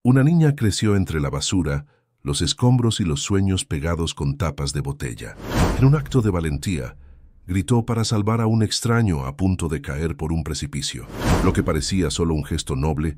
Una niña creció entre la basura, los escombros y los sueños pegados con tapas de botella. En un acto de valentía, gritó para salvar a un extraño a punto de caer por un precipicio. Lo que parecía solo un gesto noble,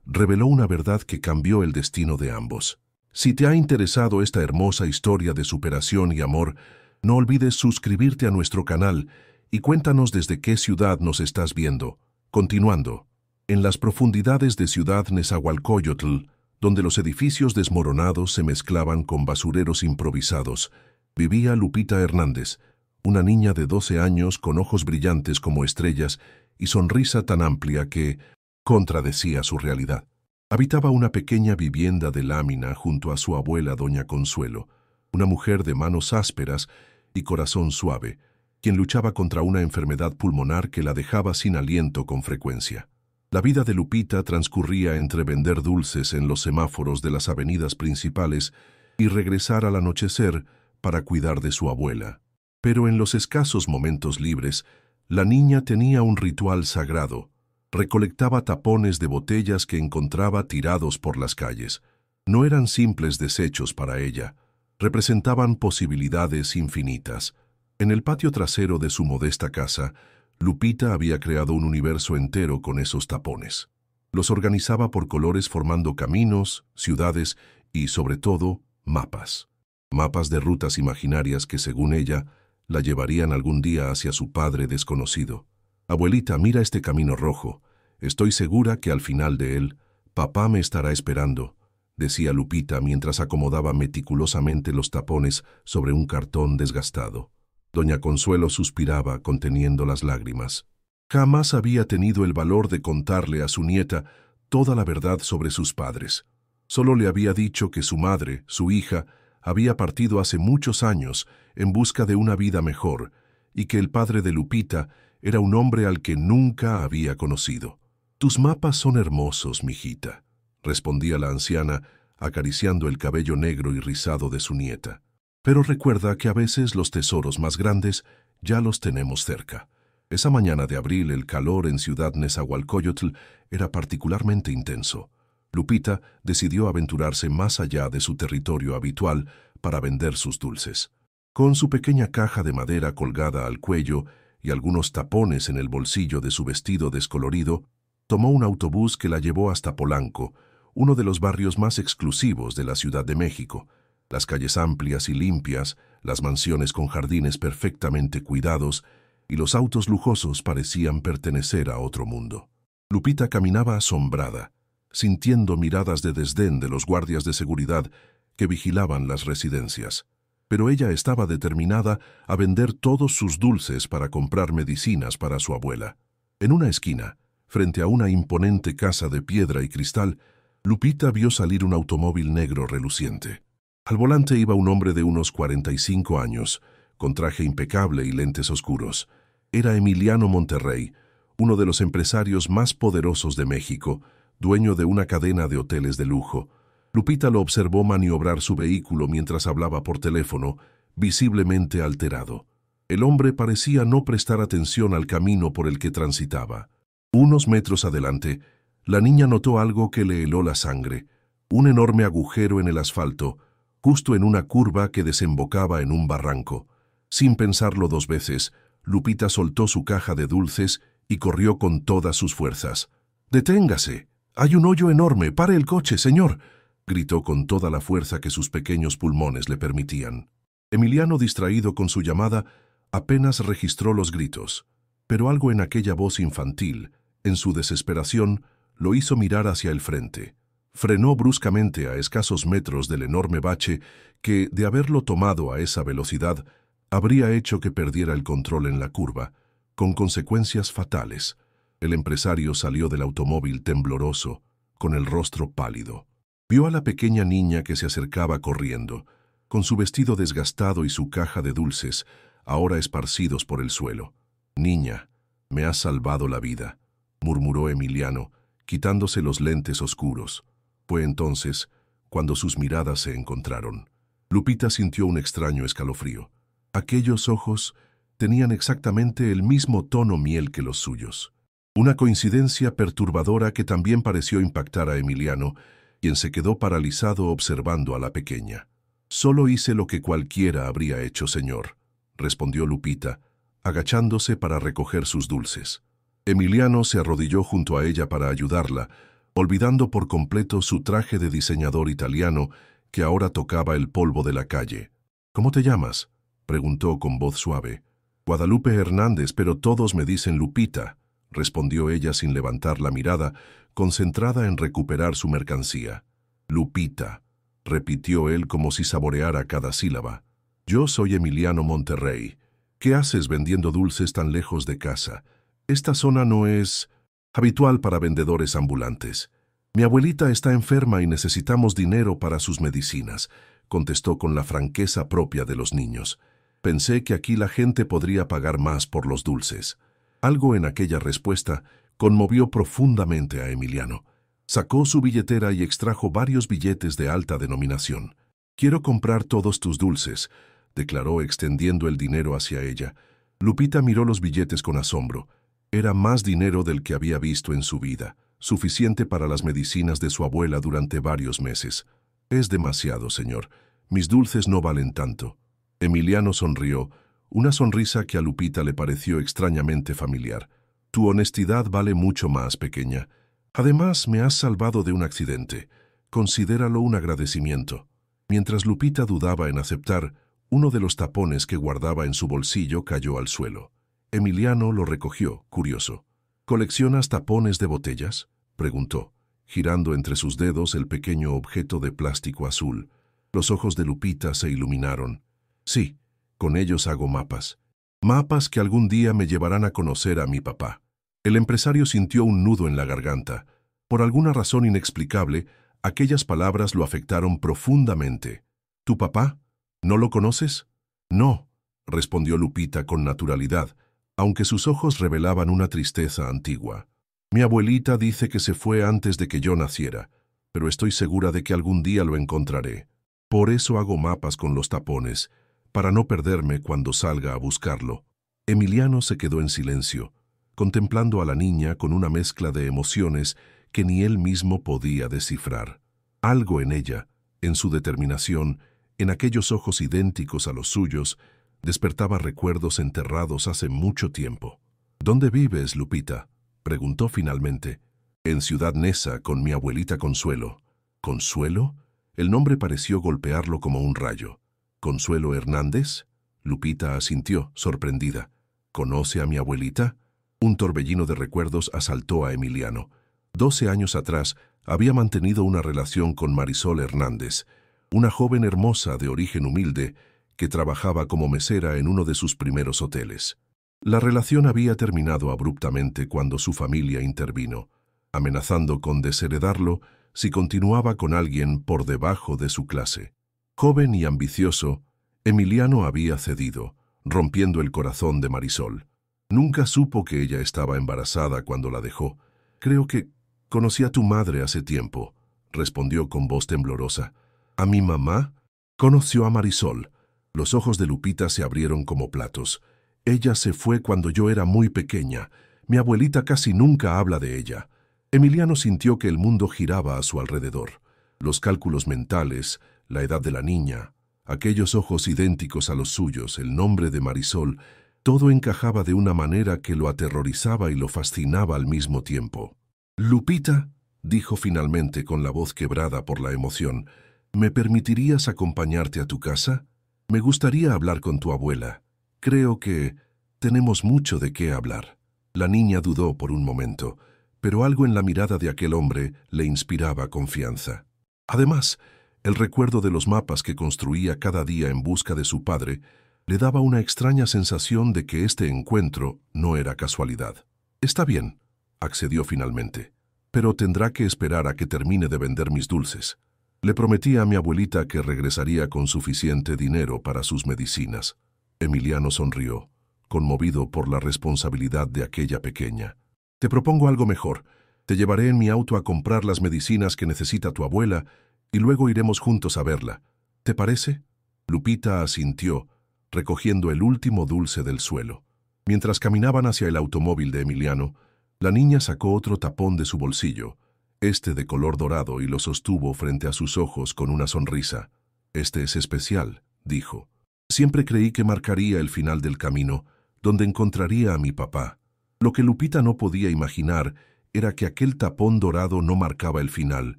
reveló una verdad que cambió el destino de ambos. Si te ha interesado esta hermosa historia de superación y amor, no olvides suscribirte a nuestro canal y cuéntanos desde qué ciudad nos estás viendo. Continuando. En las profundidades de Ciudad Nezahualcóyotl, donde los edificios desmoronados se mezclaban con basureros improvisados, vivía Lupita Hernández, una niña de 12 años con ojos brillantes como estrellas y sonrisa tan amplia que contradecía su realidad. Habitaba una pequeña vivienda de lámina junto a su abuela doña Consuelo, una mujer de manos ásperas y corazón suave, quien luchaba contra una enfermedad pulmonar que la dejaba sin aliento con frecuencia. La vida de Lupita transcurría entre vender dulces en los semáforos de las avenidas principales y regresar al anochecer para cuidar de su abuela. Pero en los escasos momentos libres, la niña tenía un ritual sagrado. Recolectaba tapones de botellas que encontraba tirados por las calles. No eran simples desechos para ella, representaban posibilidades infinitas. En el patio trasero de su modesta casa, Lupita había creado un universo entero con esos tapones. Los organizaba por colores formando caminos, ciudades y, sobre todo, mapas. Mapas de rutas imaginarias que, según ella, la llevarían algún día hacia su padre desconocido. «Abuelita, mira este camino rojo. Estoy segura que al final de él, papá me estará esperando», decía Lupita mientras acomodaba meticulosamente los tapones sobre un cartón desgastado. Doña Consuelo suspiraba conteniendo las lágrimas. Jamás había tenido el valor de contarle a su nieta toda la verdad sobre sus padres. Solo le había dicho que su madre, su hija, había partido hace muchos años en busca de una vida mejor y que el padre de Lupita era un hombre al que nunca había conocido. «Tus mapas son hermosos, mijita», respondía la anciana, acariciando el cabello negro y rizado de su nieta. «Pero recuerda que a veces los tesoros más grandes ya los tenemos cerca». Esa mañana de abril el calor en Ciudad Nezahualcóyotl era particularmente intenso. Lupita decidió aventurarse más allá de su territorio habitual para vender sus dulces. Con su pequeña caja de madera colgada al cuello y algunos tapones en el bolsillo de su vestido descolorido, tomó un autobús que la llevó hasta Polanco, uno de los barrios más exclusivos de la Ciudad de México. Las calles amplias y limpias, las mansiones con jardines perfectamente cuidados y los autos lujosos parecían pertenecer a otro mundo. Lupita caminaba asombrada, sintiendo miradas de desdén de los guardias de seguridad que vigilaban las residencias. Pero ella estaba determinada a vender todos sus dulces para comprar medicinas para su abuela. En una esquina, frente a una imponente casa de piedra y cristal, Lupita vio salir un automóvil negro reluciente. Al volante iba un hombre de unos 45 años, con traje impecable y lentes oscuros. Era Emiliano Monterrey, uno de los empresarios más poderosos de México, dueño de una cadena de hoteles de lujo. Lupita lo observó maniobrar su vehículo mientras hablaba por teléfono, visiblemente alterado. El hombre parecía no prestar atención al camino por el que transitaba. Unos metros adelante, la niña notó algo que le heló la sangre, un enorme agujero en el asfalto, justo en una curva que desembocaba en un barranco. Sin pensarlo dos veces, Lupita soltó su caja de dulces y corrió con todas sus fuerzas. «¡Deténgase! ¡Hay un hoyo enorme! ¡Pare el coche, señor!», gritó con toda la fuerza que sus pequeños pulmones le permitían. Emiliano, distraído con su llamada, apenas registró los gritos, pero algo en aquella voz infantil, en su desesperación, lo hizo mirar hacia el frente. Frenó bruscamente a escasos metros del enorme bache que, de haberlo tomado a esa velocidad, habría hecho que perdiera el control en la curva, con consecuencias fatales. El empresario salió del automóvil tembloroso, con el rostro pálido. Vio a la pequeña niña que se acercaba corriendo, con su vestido desgastado y su caja de dulces, ahora esparcidos por el suelo. «Niña, me has salvado la vida», murmuró Emiliano, quitándose los lentes oscuros. Fue entonces cuando sus miradas se encontraron. Lupita sintió un extraño escalofrío. Aquellos ojos tenían exactamente el mismo tono miel que los suyos. Una coincidencia perturbadora que también pareció impactar a Emiliano, quien se quedó paralizado observando a la pequeña. «Solo hice lo que cualquiera habría hecho, señor», respondió Lupita, agachándose para recoger sus dulces. Emiliano se arrodilló junto a ella para ayudarla, olvidando por completo su traje de diseñador italiano que ahora tocaba el polvo de la calle. «¿Cómo te llamas?», preguntó con voz suave. «Guadalupe Hernández, pero todos me dicen Lupita», respondió ella sin levantar la mirada, concentrada en recuperar su mercancía. «Lupita», repitió él como si saboreara cada sílaba. «Yo soy Emiliano Monterrey. ¿Qué haces vendiendo dulces tan lejos de casa? Esta zona no es habitual para vendedores ambulantes. Mi abuelita está enferma y necesitamos dinero para sus medicinas», contestó con la franqueza propia de los niños. «Pensé que aquí la gente podría pagar más por los dulces». Algo en aquella respuesta conmovió profundamente a Emiliano. Sacó su billetera y extrajo varios billetes de alta denominación. «Quiero comprar todos tus dulces», declaró extendiendo el dinero hacia ella. Lupita miró los billetes con asombro. Era más dinero del que había visto en su vida, suficiente para las medicinas de su abuela durante varios meses. «Es demasiado, señor. Mis dulces no valen tanto». Emiliano sonrió, una sonrisa que a Lupita le pareció extrañamente familiar. «Tu honestidad vale mucho más, pequeña. Además, me has salvado de un accidente. Considéralo un agradecimiento». Mientras Lupita dudaba en aceptar, uno de los tapones que guardaba en su bolsillo cayó al suelo. Emiliano lo recogió, curioso. «¿Coleccionas tapones de botellas?», preguntó, girando entre sus dedos el pequeño objeto de plástico azul. Los ojos de Lupita se iluminaron. «Sí, con ellos hago mapas. Mapas que algún día me llevarán a conocer a mi papá». El empresario sintió un nudo en la garganta. Por alguna razón inexplicable, aquellas palabras lo afectaron profundamente. «¿Tu papá? ¿No lo conoces?». «No», respondió Lupita con naturalidad, aunque sus ojos revelaban una tristeza antigua. «Mi abuelita dice que se fue antes de que yo naciera, pero estoy segura de que algún día lo encontraré. Por eso hago mapas con los tapones, para no perderme cuando salga a buscarlo». Emiliano se quedó en silencio, contemplando a la niña con una mezcla de emociones que ni él mismo podía descifrar. Algo en ella, en su determinación, en aquellos ojos idénticos a los suyos, despertaba recuerdos enterrados hace mucho tiempo. «¿Dónde vives, Lupita?», preguntó finalmente. «En Ciudad Neza, con mi abuelita Consuelo». «¿Consuelo?». El nombre pareció golpearlo como un rayo. «¿Consuelo Hernández?». Lupita asintió, sorprendida. «¿Conoce a mi abuelita?». Un torbellino de recuerdos asaltó a Emiliano. 12 años atrás había mantenido una relación con Marisol Hernández, una joven hermosa de origen humilde que trabajaba como mesera en uno de sus primeros hoteles. La relación había terminado abruptamente cuando su familia intervino, amenazando con desheredarlo si continuaba con alguien por debajo de su clase. Joven y ambicioso, Emiliano había cedido, rompiendo el corazón de Marisol. Nunca supo que ella estaba embarazada cuando la dejó. «Creo que conocí a tu madre hace tiempo», respondió con voz temblorosa. «¿A mi mamá?». «Conoció a Marisol». Los ojos de Lupita se abrieron como platos. «Ella se fue cuando yo era muy pequeña. Mi abuelita casi nunca habla de ella». Emiliano sintió que el mundo giraba a su alrededor. Los cálculos mentales, la edad de la niña, aquellos ojos idénticos a los suyos, el nombre de Marisol, todo encajaba de una manera que lo aterrorizaba y lo fascinaba al mismo tiempo. «Lupita», dijo finalmente con la voz quebrada por la emoción, «¿me permitirías acompañarte a tu casa? Me gustaría hablar con tu abuela. Creo que tenemos mucho de qué hablar». La niña dudó por un momento, pero algo en la mirada de aquel hombre le inspiraba confianza. Además, el recuerdo de los mapas que construía cada día en busca de su padre le daba una extraña sensación de que este encuentro no era casualidad. «Está bien», accedió finalmente, «pero tendrá que esperar a que termine de vender mis dulces. Le prometí a mi abuelita que regresaría con suficiente dinero para sus medicinas». Emiliano sonrió, conmovido por la responsabilidad de aquella pequeña. «Te propongo algo mejor. Te llevaré en mi auto a comprar las medicinas que necesita tu abuela y luego iremos juntos a verla. ¿Te parece?». Lupita asintió, recogiendo el último dulce del suelo. Mientras caminaban hacia el automóvil de Emiliano, la niña sacó otro tapón de su bolsillo, este de color dorado, y lo sostuvo frente a sus ojos con una sonrisa. «Este es especial», dijo. «Siempre creí que marcaría el final del camino, donde encontraría a mi papá». Lo que Lupita no podía imaginar era que aquel tapón dorado no marcaba el final,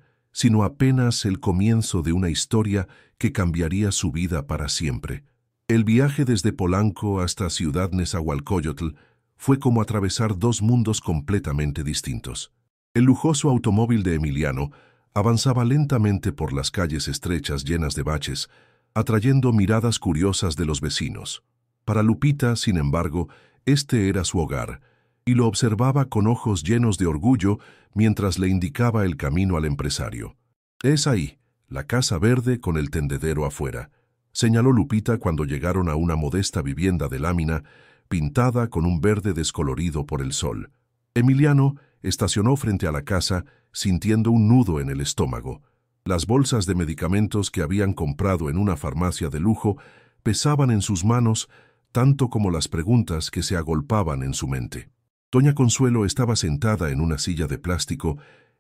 sino apenas el comienzo de una historia que cambiaría su vida para siempre. El viaje desde Polanco hasta Ciudad Nezahualcóyotl fue como atravesar dos mundos completamente distintos. El lujoso automóvil de Emiliano avanzaba lentamente por las calles estrechas llenas de baches, atrayendo miradas curiosas de los vecinos. Para Lupita, sin embargo, este era su hogar, y lo observaba con ojos llenos de orgullo mientras le indicaba el camino al empresario. «Es ahí, la casa verde con el tendedero afuera», señaló Lupita cuando llegaron a una modesta vivienda de lámina pintada con un verde descolorido por el sol. Emiliano estacionó frente a la casa, sintiendo un nudo en el estómago. Las bolsas de medicamentos que habían comprado en una farmacia de lujo pesaban en sus manos tanto como las preguntas que se agolpaban en su mente. Doña Consuelo estaba sentada en una silla de plástico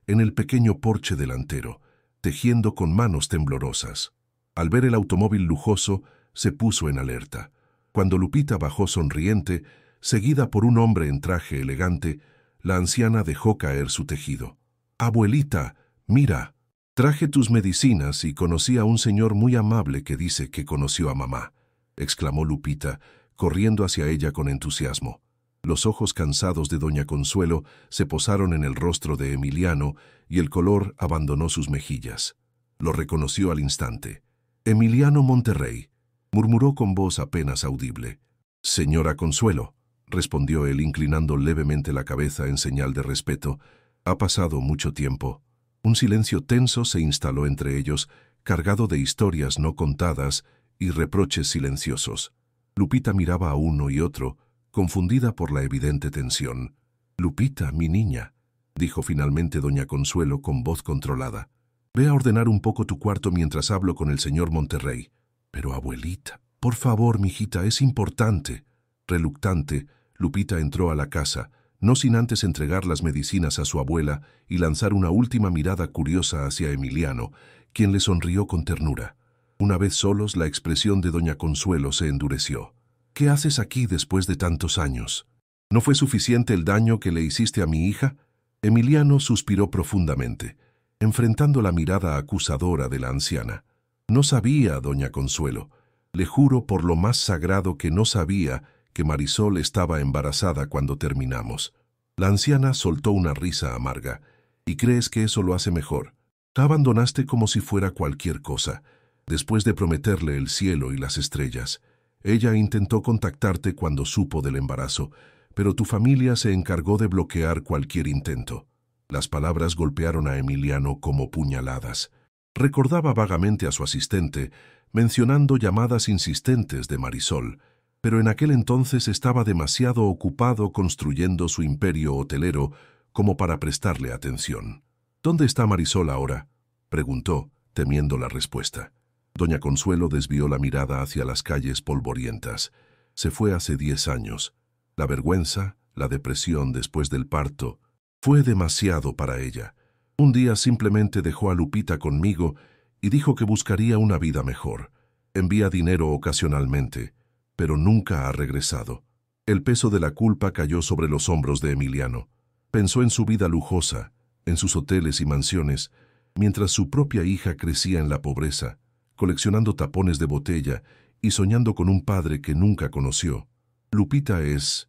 en el pequeño porche delantero, tejiendo con manos temblorosas. Al ver el automóvil lujoso, se puso en alerta. Cuando Lupita bajó sonriente, seguida por un hombre en traje elegante, la anciana dejó caer su tejido. «Abuelita, mira, traje tus medicinas y conocí a un señor muy amable que dice que conoció a mamá», exclamó Lupita, corriendo hacia ella con entusiasmo. Los ojos cansados de doña Consuelo se posaron en el rostro de Emiliano y el color abandonó sus mejillas. Lo reconoció al instante. «Emiliano Monterrey», murmuró con voz apenas audible. «Señora Consuelo», respondió él inclinando levemente la cabeza en señal de respeto, «ha pasado mucho tiempo». Un silencio tenso se instaló entre ellos, cargado de historias no contadas y reproches silenciosos. Lupita miraba a uno y otro, confundida por la evidente tensión. «Lupita, mi niña», dijo finalmente doña Consuelo con voz controlada. «Ve a ordenar un poco tu cuarto mientras hablo con el señor Monterrey». «Pero abuelita, por favor, mijita, es importante». Reluctante, Lupita entró a la casa, no sin antes entregar las medicinas a su abuela y lanzar una última mirada curiosa hacia Emiliano, quien le sonrió con ternura. Una vez solos, la expresión de doña Consuelo se endureció. «¿Qué haces aquí después de tantos años? ¿No fue suficiente el daño que le hiciste a mi hija?» Emiliano suspiró profundamente, enfrentando la mirada acusadora de la anciana. «No sabía, doña Consuelo. Le juro por lo más sagrado que no sabía que Marisol estaba embarazada cuando terminamos». La anciana soltó una risa amarga. «¿Y crees que eso lo hace mejor? La abandonaste como si fuera cualquier cosa, después de prometerle el cielo y las estrellas. Ella intentó contactarte cuando supo del embarazo, pero tu familia se encargó de bloquear cualquier intento». Las palabras golpearon a Emiliano como puñaladas. Recordaba vagamente a su asistente, mencionando llamadas insistentes de Marisol, pero en aquel entonces estaba demasiado ocupado construyendo su imperio hotelero como para prestarle atención. «¿Dónde está Marisol ahora?», preguntó, temiendo la respuesta. Doña Consuelo desvió la mirada hacia las calles polvorientas. Se fue hace 10 años. La vergüenza, la depresión después del parto, fue demasiado para ella. Un día simplemente dejó a Lupita conmigo y dijo que buscaría una vida mejor. Envía dinero ocasionalmente, pero nunca ha regresado. El peso de la culpa cayó sobre los hombros de Emiliano. Pensó en su vida lujosa, en sus hoteles y mansiones, mientras su propia hija crecía en la pobreza, coleccionando tapones de botella y soñando con un padre que nunca conoció. «¿Lupita es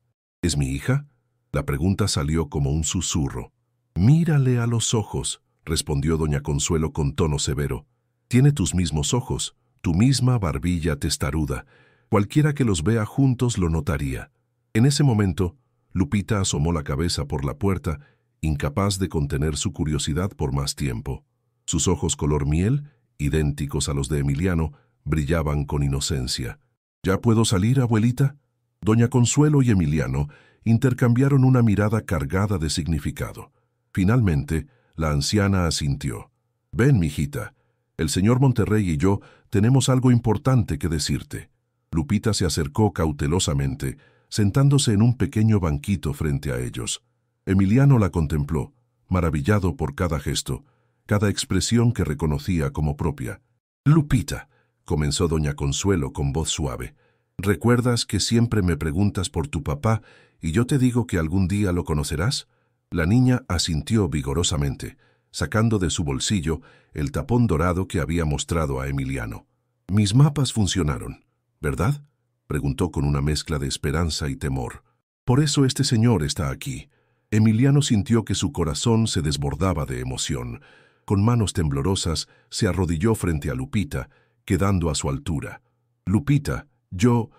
mi hija?». La pregunta salió como un susurro. «Mírale a los ojos», respondió doña Consuelo con tono severo. «Tiene tus mismos ojos, tu misma barbilla testaruda. Cualquiera que los vea juntos lo notaría». En ese momento, Lupita asomó la cabeza por la puerta, incapaz de contener su curiosidad por más tiempo. Sus ojos color miel, idénticos a los de Emiliano, brillaban con inocencia. «¿Ya puedo salir, abuelita?». Doña Consuelo y Emiliano intercambiaron una mirada cargada de significado. Finalmente, la anciana asintió. «Ven, mijita. El señor Monterrey y yo tenemos algo importante que decirte». Lupita se acercó cautelosamente, sentándose en un pequeño banquito frente a ellos. Emiliano la contempló, maravillado por cada gesto, cada expresión que reconocía como propia. «Lupita», comenzó doña Consuelo con voz suave, «¿recuerdas que siempre me preguntas por tu papá y yo te digo que algún día lo conocerás?» La niña asintió vigorosamente, sacando de su bolsillo el tapón dorado que había mostrado a Emiliano. «Mis mapas funcionaron, ¿verdad?», preguntó con una mezcla de esperanza y temor. «Por eso este señor está aquí». Emiliano sintió que su corazón se desbordaba de emoción. Con manos temblorosas se arrodilló frente a Lupita, quedando a su altura. «Lupita, yo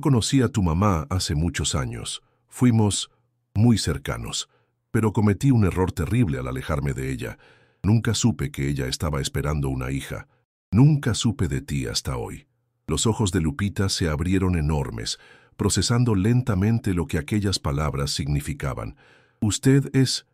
conocí a tu mamá hace muchos años. Fuimos muy cercanos, pero cometí un error terrible al alejarme de ella. Nunca supe que ella estaba esperando una hija. Nunca supe de ti hasta hoy». Los ojos de Lupita se abrieron enormes, procesando lentamente lo que aquellas palabras significaban. «¿Usted es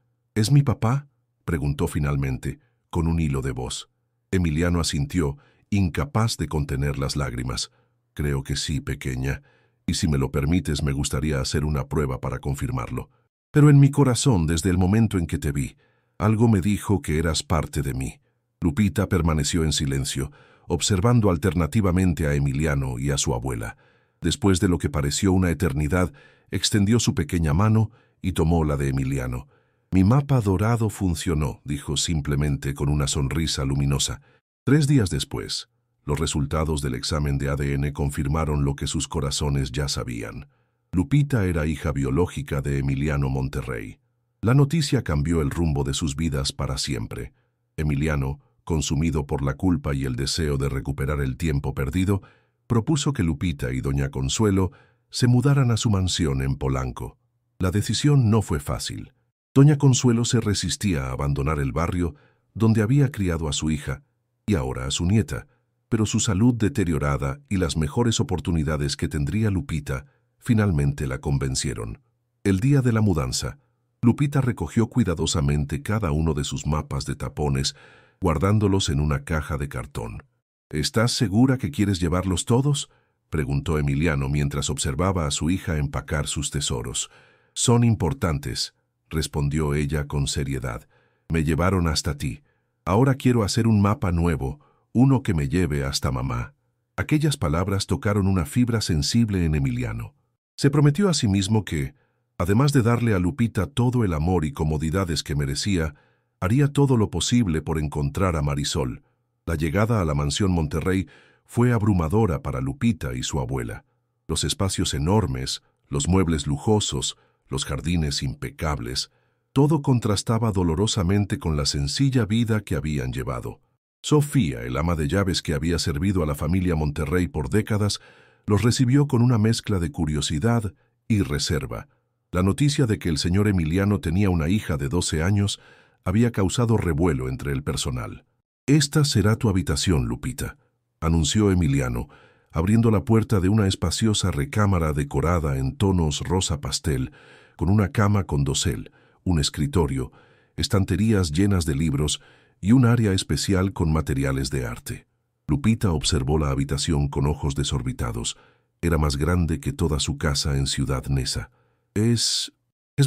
mi papá?», preguntó finalmente, con un hilo de voz. Emiliano asintió, incapaz de contener las lágrimas. «Creo que sí, pequeña, y si me lo permites me gustaría hacer una prueba para confirmarlo. Pero en mi corazón, desde el momento en que te vi, algo me dijo que eras parte de mí». Lupita permaneció en silencio, observando alternativamente a Emiliano y a su abuela. Después de lo que pareció una eternidad, extendió su pequeña mano y tomó la de Emiliano. «Mi mapa dorado funcionó», dijo simplemente con una sonrisa luminosa. 3 días después, los resultados del examen de ADN confirmaron lo que sus corazones ya sabían. Lupita era hija biológica de Emiliano Monterrey. La noticia cambió el rumbo de sus vidas para siempre. Emiliano, consumido por la culpa y el deseo de recuperar el tiempo perdido, propuso que Lupita y doña Consuelo se mudaran a su mansión en Polanco. La decisión no fue fácil. Doña Consuelo se resistía a abandonar el barrio donde había criado a su hija y ahora a su nieta, pero su salud deteriorada y las mejores oportunidades que tendría Lupita finalmente la convencieron. El día de la mudanza, Lupita recogió cuidadosamente cada uno de sus mapas de tapones, guardándolos en una caja de cartón. «¿Estás segura que quieres llevarlos todos?», preguntó Emiliano mientras observaba a su hija empacar sus tesoros. «Son importantes», respondió ella con seriedad. «Me llevaron hasta ti. Ahora quiero hacer un mapa nuevo, uno que me lleve hasta mamá». Aquellas palabras tocaron una fibra sensible en Emiliano. Se prometió a sí mismo que, además de darle a Lupita todo el amor y comodidades que merecía, haría todo lo posible por encontrar a Marisol. La llegada a la mansión Monterrey fue abrumadora para Lupita y su abuela. Los espacios enormes, los muebles lujosos, los jardines impecables, todo contrastaba dolorosamente con la sencilla vida que habían llevado. Sofía, el ama de llaves que había servido a la familia Monterrey por décadas, los recibió con una mezcla de curiosidad y reserva. La noticia de que el señor Emiliano tenía una hija de 12 años había causado revuelo entre el personal. «Esta será tu habitación, Lupita», anunció Emiliano, abriendo la puerta de una espaciosa recámara decorada en tonos rosa pastel, con una cama con dosel, un escritorio, estanterías llenas de libros y un área especial con materiales de arte. Lupita observó la habitación con ojos desorbitados. Era más grande que toda su casa en Ciudad Neza. Es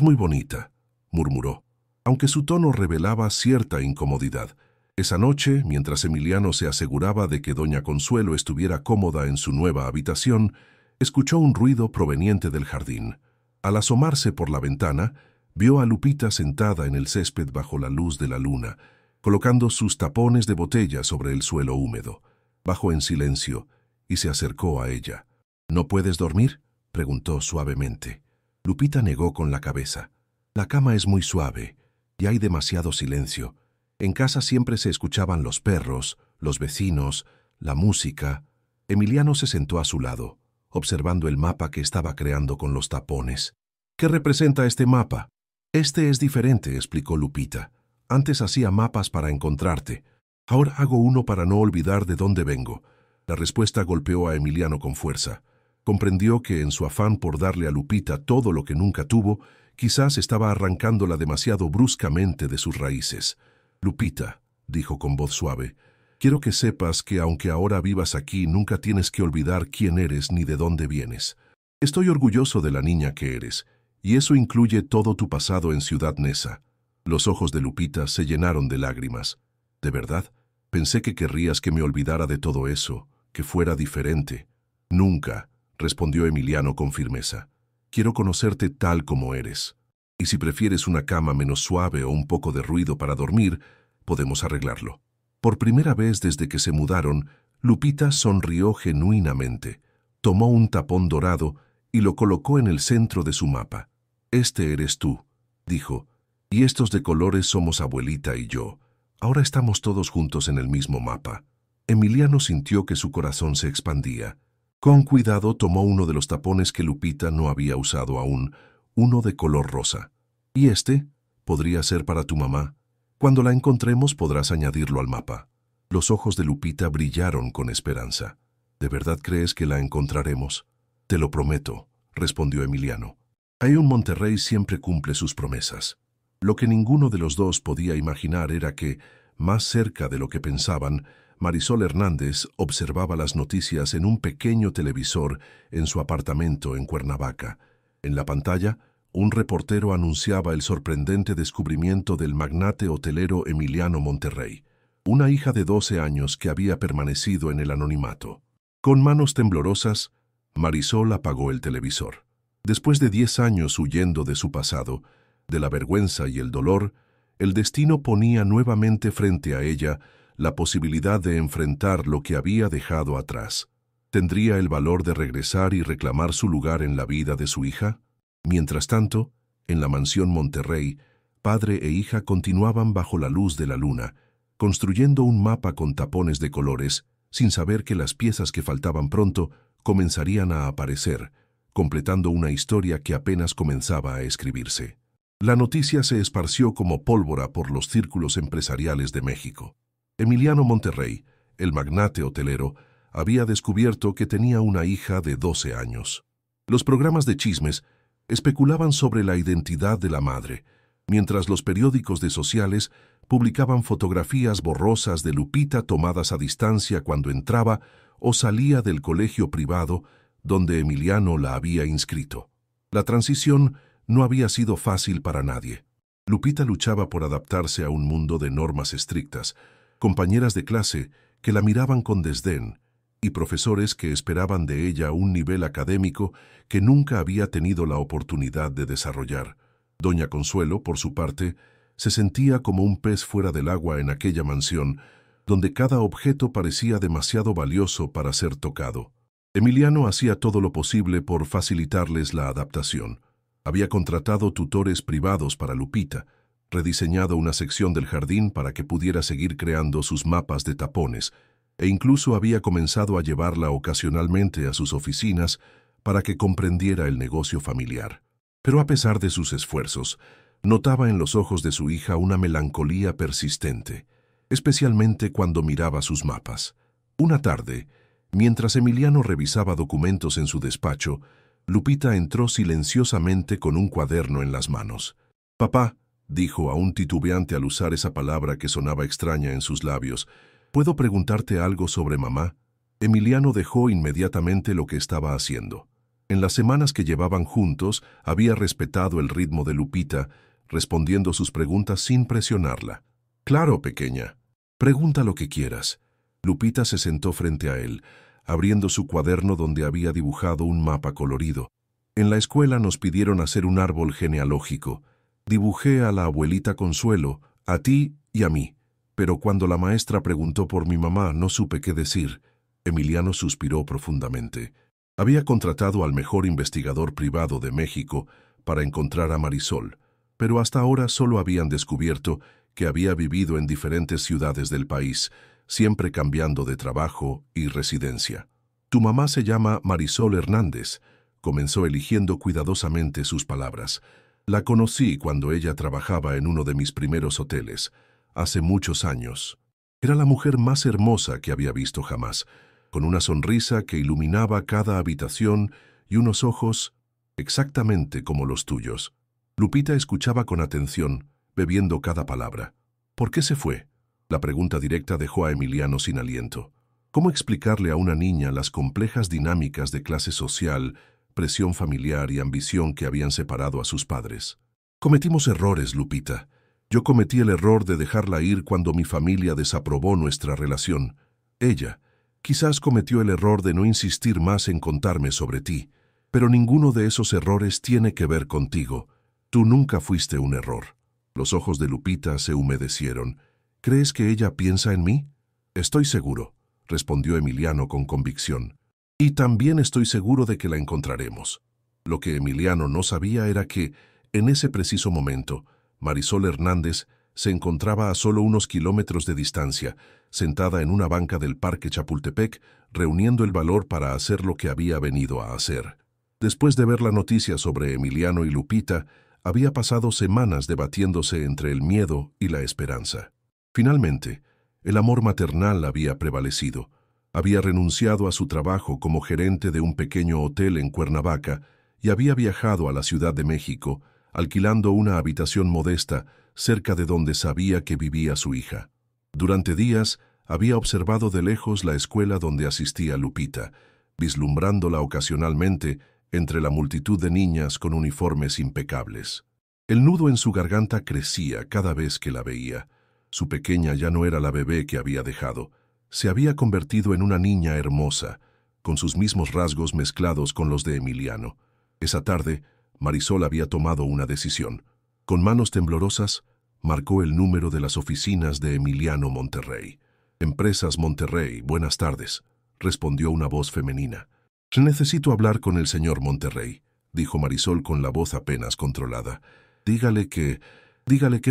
muy bonita», murmuró, aunque su tono revelaba cierta incomodidad. Esa noche, mientras Emiliano se aseguraba de que doña Consuelo estuviera cómoda en su nueva habitación, escuchó un ruido proveniente del jardín. Al asomarse por la ventana, vio a Lupita sentada en el césped bajo la luz de la luna, colocando sus tapones de botella sobre el suelo húmedo. Bajó en silencio y se acercó a ella. «¿No puedes dormir?», preguntó suavemente. Lupita negó con la cabeza. «La cama es muy suave y hay demasiado silencio. En casa siempre se escuchaban los perros, los vecinos, la música». Emiliano se sentó a su lado, observando el mapa que estaba creando con los tapones. «¿Qué representa este mapa?». «Este es diferente», explicó Lupita. «Antes hacía mapas para encontrarte. Ahora hago uno para no olvidar de dónde vengo». La respuesta golpeó a Emiliano con fuerza. Comprendió que en su afán por darle a Lupita todo lo que nunca tuvo, quizás estaba arrancándola demasiado bruscamente de sus raíces. «Lupita», dijo con voz suave, «quiero que sepas que aunque ahora vivas aquí, nunca tienes que olvidar quién eres ni de dónde vienes. Estoy orgulloso de la niña que eres, y eso incluye todo tu pasado en Ciudad Neza. Los ojos de Lupita se llenaron de lágrimas. ¿De verdad? Pensé que querrías que me olvidara de todo eso, que fuera diferente. Nunca, respondió Emiliano con firmeza. Quiero conocerte tal como eres. Y si prefieres una cama menos suave o un poco de ruido para dormir, podemos arreglarlo. Por primera vez desde que se mudaron, Lupita sonrió genuinamente. Tomó un tapón dorado y lo colocó en el centro de su mapa. Este eres tú, dijo, y estos de colores somos abuelita y yo. Ahora estamos todos juntos en el mismo mapa. Emiliano sintió que su corazón se expandía. Con cuidado tomó uno de los tapones que Lupita no había usado aún, uno de color rosa. ¿Y este? Podría ser para tu mamá. Cuando la encontremos podrás añadirlo al mapa. Los ojos de Lupita brillaron con esperanza. ¿De verdad crees que la encontraremos? Te lo prometo, respondió Emiliano. Ahí un Monterrey siempre cumple sus promesas. Lo que ninguno de los dos podía imaginar era que, más cerca de lo que pensaban, Marisol Hernández observaba las noticias en un pequeño televisor en su apartamento en Cuernavaca. En la pantalla, un reportero anunciaba el sorprendente descubrimiento del magnate hotelero Emiliano Monterrey, una hija de 12 años que había permanecido en el anonimato. Con manos temblorosas, Marisol apagó el televisor. Después de 10 años huyendo de su pasado, de la vergüenza y el dolor, el destino ponía nuevamente frente a ella la posibilidad de enfrentar lo que había dejado atrás. ¿Tendría el valor de regresar y reclamar su lugar en la vida de su hija? Mientras tanto, en la mansión Monterrey, padre e hija continuaban bajo la luz de la luna, construyendo un mapa con tapones de colores, sin saber que las piezas que faltaban pronto comenzarían a aparecer, completando una historia que apenas comenzaba a escribirse. La noticia se esparció como pólvora por los círculos empresariales de México. Emiliano Monterrey, el magnate hotelero, había descubierto que tenía una hija de 12 años. Los programas de chismes especulaban sobre la identidad de la madre, mientras los periódicos de sociales publicaban fotografías borrosas de Lupita tomadas a distancia cuando entraba o salía del colegio privado donde Emiliano la había inscrito. La transición no había sido fácil para nadie. Lupita luchaba por adaptarse a un mundo de normas estrictas, compañeras de clase que la miraban con desdén y profesores que esperaban de ella un nivel académico que nunca había tenido la oportunidad de desarrollar. Doña Consuelo, por su parte, se sentía como un pez fuera del agua en aquella mansión, donde cada objeto parecía demasiado valioso para ser tocado. Emiliano hacía todo lo posible por facilitarles la adaptación. Había contratado tutores privados para Lupita, rediseñado una sección del jardín para que pudiera seguir creando sus mapas de tapones, e incluso había comenzado a llevarla ocasionalmente a sus oficinas para que comprendiera el negocio familiar. Pero a pesar de sus esfuerzos, notaba en los ojos de su hija una melancolía persistente, especialmente cuando miraba sus mapas. Una tarde, mientras Emiliano revisaba documentos en su despacho, Lupita entró silenciosamente con un cuaderno en las manos. «Papá», dijo aún titubeante al usar esa palabra que sonaba extraña en sus labios, «¿puedo preguntarte algo sobre mamá?» Emiliano dejó inmediatamente lo que estaba haciendo. En las semanas que llevaban juntos, había respetado el ritmo de Lupita, respondiendo sus preguntas sin presionarla. «Claro, pequeña. Pregunta lo que quieras». Lupita se sentó frente a él, abriendo su cuaderno donde había dibujado un mapa colorido. «En la escuela nos pidieron hacer un árbol genealógico. Dibujé a la abuelita Consuelo, a ti y a mí. Pero cuando la maestra preguntó por mi mamá, no supe qué decir». Emiliano suspiró profundamente. Había contratado al mejor investigador privado de México para encontrar a Marisol, pero hasta ahora solo habían descubierto que había vivido en diferentes ciudades del país, siempre cambiando de trabajo y residencia. «Tu mamá se llama Marisol Hernández», comenzó eligiendo cuidadosamente sus palabras. «La conocí cuando ella trabajaba en uno de mis primeros hoteles, hace muchos años. Era la mujer más hermosa que había visto jamás, con una sonrisa que iluminaba cada habitación y unos ojos exactamente como los tuyos». Lupita escuchaba con atención, bebiendo cada palabra. «¿Por qué se fue?». La pregunta directa dejó a Emiliano sin aliento. ¿Cómo explicarle a una niña las complejas dinámicas de clase social, presión familiar y ambición que habían separado a sus padres? «Cometimos errores, Lupita. Yo cometí el error de dejarla ir cuando mi familia desaprobó nuestra relación. Ella, quizás cometió el error de no insistir más en contarme sobre ti, pero ninguno de esos errores tiene que ver contigo. Tú nunca fuiste un error. Los ojos de Lupita se humedecieron. ¿Crees que ella piensa en mí? Estoy seguro, respondió Emiliano con convicción. Y también estoy seguro de que la encontraremos. Lo que Emiliano no sabía era que, en ese preciso momento, Marisol Hernández se encontraba a solo unos kilómetros de distancia, sentada en una banca del Parque Chapultepec, reuniendo el valor para hacer lo que había venido a hacer. Después de ver la noticia sobre Emiliano y Lupita, había pasado semanas debatiéndose entre el miedo y la esperanza. Finalmente, el amor maternal había prevalecido. Había renunciado a su trabajo como gerente de un pequeño hotel en Cuernavaca y había viajado a la Ciudad de México, alquilando una habitación modesta cerca de donde sabía que vivía su hija. Durante días había observado de lejos la escuela donde asistía Lupita, vislumbrándola ocasionalmente entre la multitud de niñas con uniformes impecables. El nudo en su garganta crecía cada vez que la veía. Su pequeña ya no era la bebé que había dejado. Se había convertido en una niña hermosa, con sus mismos rasgos mezclados con los de Emiliano. Esa tarde, Marisol había tomado una decisión. Con manos temblorosas, marcó el número de las oficinas de Emiliano Monterrey. «Empresas Monterrey, buenas tardes», respondió una voz femenina. «Necesito hablar con el señor Monterrey», dijo Marisol con la voz apenas controlada. Dígale que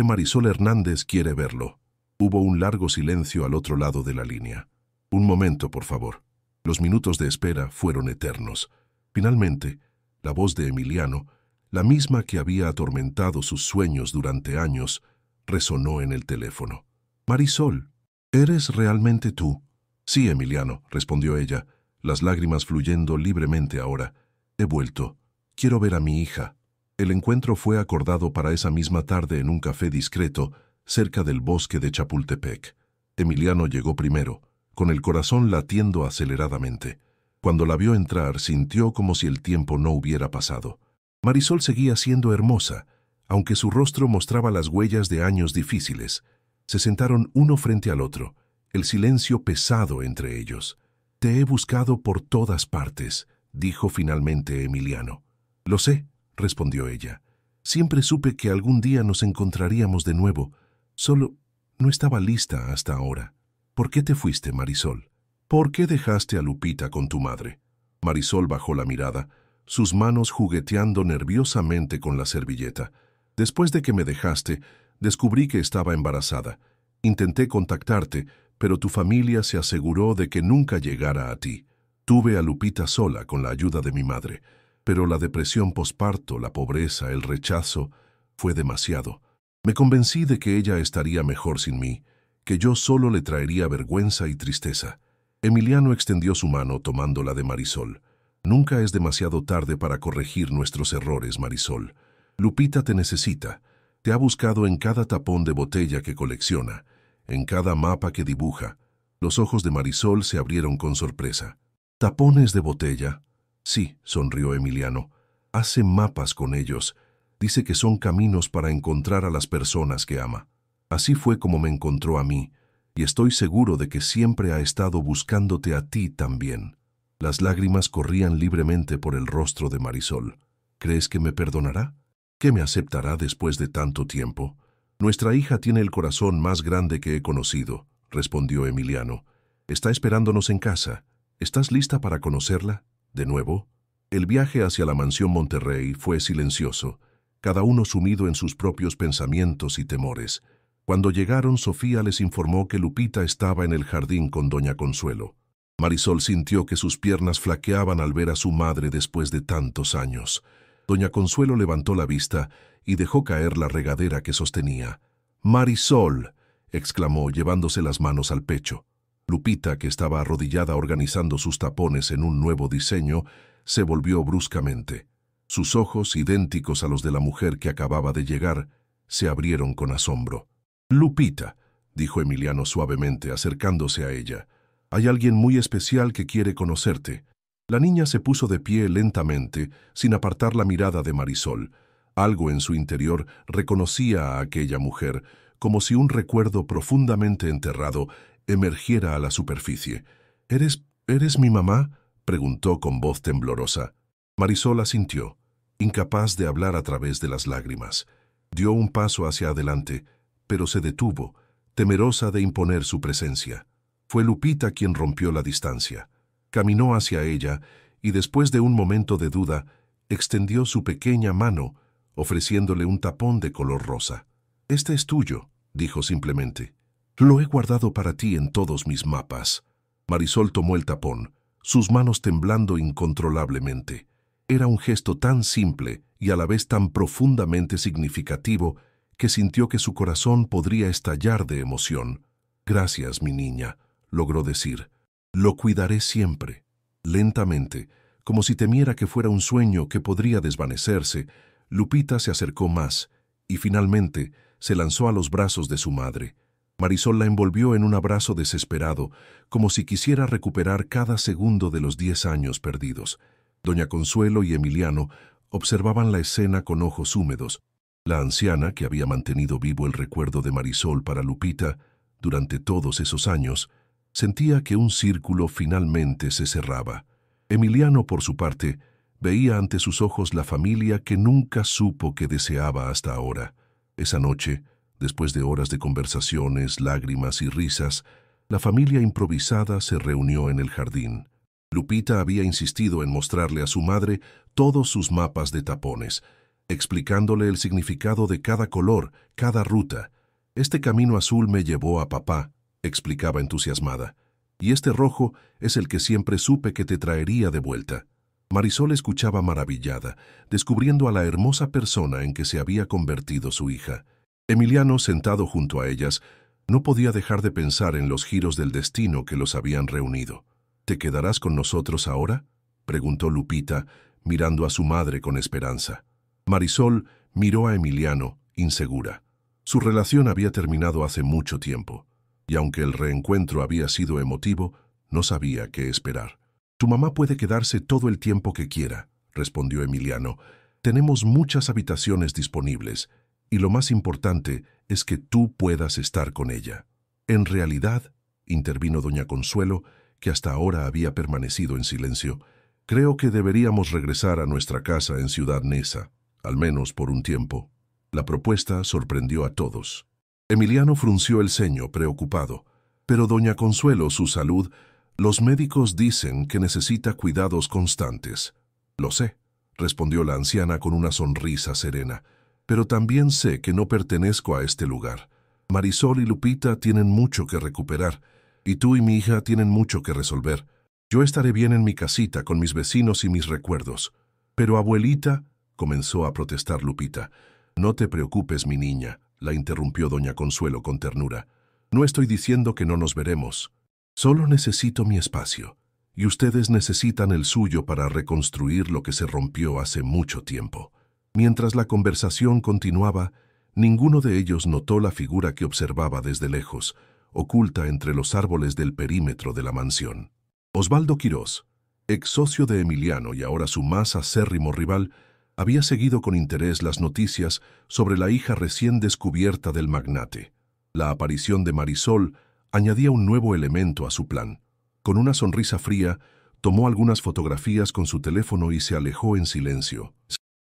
Marisol Hernández quiere verlo». Hubo un largo silencio al otro lado de la línea. «Un momento, por favor». Los minutos de espera fueron eternos. Finalmente, la voz de Emiliano, la misma que había atormentado sus sueños durante años, resonó en el teléfono. «Marisol, ¿eres realmente tú?» «Sí, Emiliano», respondió ella, las lágrimas fluyendo libremente ahora. «He vuelto. Quiero ver a mi hija». El encuentro fue acordado para esa misma tarde en un café discreto, cerca del bosque de Chapultepec. Emiliano llegó primero, con el corazón latiendo aceleradamente. Cuando la vio entrar, sintió como si el tiempo no hubiera pasado. Marisol seguía siendo hermosa, aunque su rostro mostraba las huellas de años difíciles. Se sentaron uno frente al otro, el silencio pesado entre ellos. «Te he buscado por todas partes», dijo finalmente Emiliano. «Lo sé», respondió ella. «Siempre supe que algún día nos encontraríamos de nuevo. Solo no estaba lista hasta ahora». «¿Por qué te fuiste, Marisol? ¿Por qué dejaste a Lupita con tu madre?» Marisol bajó la mirada, sus manos jugueteando nerviosamente con la servilleta. «Después de que me dejaste, descubrí que estaba embarazada. Intenté contactarte, pero tu familia se aseguró de que nunca llegara a ti. Tuve a Lupita sola con la ayuda de mi madre, pero la depresión posparto, la pobreza, el rechazo, fue demasiado. Me convencí de que ella estaría mejor sin mí, que yo solo le traería vergüenza y tristeza». Emiliano extendió su mano tomando la de Marisol. «Nunca es demasiado tarde para corregir nuestros errores, Marisol. Lupita te necesita. Te ha buscado en cada tapón de botella que colecciona, en cada mapa que dibuja». Los ojos de Marisol se abrieron con sorpresa. «¿Tapones de botella?» «Sí», sonrió Emiliano. «Hace mapas con ellos. Dice que son caminos para encontrar a las personas que ama. Así fue como me encontró a mí, y estoy seguro de que siempre ha estado buscándote a ti también». Las lágrimas corrían libremente por el rostro de Marisol. «¿Crees que me perdonará? ¿Que me aceptará después de tanto tiempo?» «Nuestra hija tiene el corazón más grande que he conocido», respondió Emiliano. «Está esperándonos en casa. ¿Estás lista para conocerla? ¿De nuevo?» El viaje hacia la mansión Monterrey fue silencioso, cada uno sumido en sus propios pensamientos y temores. Cuando llegaron, Sofía les informó que Lupita estaba en el jardín con doña Consuelo. Marisol sintió que sus piernas flaqueaban al ver a su madre después de tantos años. Doña Consuelo levantó la vista y dejó caer la regadera que sostenía. «¡Marisol!», exclamó, llevándose las manos al pecho. Lupita, que estaba arrodillada organizando sus tapones en un nuevo diseño, se volvió bruscamente. Sus ojos, idénticos a los de la mujer que acababa de llegar, se abrieron con asombro. «Lupita», dijo Emiliano suavemente, acercándose a ella, «hay alguien muy especial que quiere conocerte». La niña se puso de pie lentamente, sin apartar la mirada de Marisol. Algo en su interior reconocía a aquella mujer, como si un recuerdo profundamente enterrado emergiera a la superficie. ¿Eres mi mamá?», preguntó con voz temblorosa. Marisol asintió, incapaz de hablar a través de las lágrimas. Dio un paso hacia adelante, pero se detuvo, temerosa de imponer su presencia. Fue Lupita quien rompió la distancia. Caminó hacia ella y, después de un momento de duda, extendió su pequeña mano, ofreciéndole un tapón de color rosa. «Este es tuyo», dijo simplemente. «Lo he guardado para ti en todos mis mapas». Marisol tomó el tapón, sus manos temblando incontrolablemente. Era un gesto tan simple y a la vez tan profundamente significativo que sintió que su corazón podría estallar de emoción. «Gracias, mi niña», logró decir. «Lo cuidaré siempre». Lentamente, como si temiera que fuera un sueño que podría desvanecerse, Lupita se acercó más y finalmente se lanzó a los brazos de su madre. Marisol la envolvió en un abrazo desesperado, como si quisiera recuperar cada segundo de los 10 años perdidos. Doña Consuelo y Emiliano observaban la escena con ojos húmedos. La anciana, que había mantenido vivo el recuerdo de Marisol para Lupita durante todos esos años, sentía que un círculo finalmente se cerraba. Emiliano, por su parte, veía ante sus ojos la familia que nunca supo que deseaba hasta ahora. Esa noche, después de horas de conversaciones, lágrimas y risas, la familia improvisada se reunió en el jardín. Lupita había insistido en mostrarle a su madre todos sus mapas de tapones, explicándole el significado de cada color, cada ruta. «Este camino azul me llevó a papá», explicaba entusiasmada, «y este rojo es el que siempre supe que te traería de vuelta». Marisol escuchaba maravillada, descubriendo a la hermosa persona en que se había convertido su hija. Emiliano, sentado junto a ellas, no podía dejar de pensar en los giros del destino que los habían reunido. «¿Te quedarás con nosotros ahora?», preguntó Lupita, mirando a su madre con esperanza. Marisol miró a Emiliano, insegura. Su relación había terminado hace mucho tiempo, y aunque el reencuentro había sido emotivo, no sabía qué esperar. «Tu mamá puede quedarse todo el tiempo que quiera», respondió Emiliano. «Tenemos muchas habitaciones disponibles, y lo más importante es que tú puedas estar con ella». «En realidad», intervino doña Consuelo, que hasta ahora había permanecido en silencio, «creo que deberíamos regresar a nuestra casa en Ciudad Neza, al menos por un tiempo». La propuesta sorprendió a todos. Emiliano frunció el ceño, preocupado. «Pero doña Consuelo, su salud, los médicos dicen que necesita cuidados constantes». «Lo sé», respondió la anciana con una sonrisa serena, «pero también sé que no pertenezco a este lugar. Marisol y Lupita tienen mucho que recuperar, y tú y mi hija tienen mucho que resolver. Yo estaré bien en mi casita con mis vecinos y mis recuerdos». «Pero abuelita», comenzó a protestar Lupita. «No te preocupes, mi niña», la interrumpió doña Consuelo con ternura. «No estoy diciendo que no nos veremos. Solo necesito mi espacio, y ustedes necesitan el suyo para reconstruir lo que se rompió hace mucho tiempo». Mientras la conversación continuaba, ninguno de ellos notó la figura que observaba desde lejos, oculta entre los árboles del perímetro de la mansión. Osvaldo Quirós, ex socio de Emiliano y ahora su más acérrimo rival, había seguido con interés las noticias sobre la hija recién descubierta del magnate. La aparición de Marisol añadía un nuevo elemento a su plan. Con una sonrisa fría, tomó algunas fotografías con su teléfono y se alejó en silencio.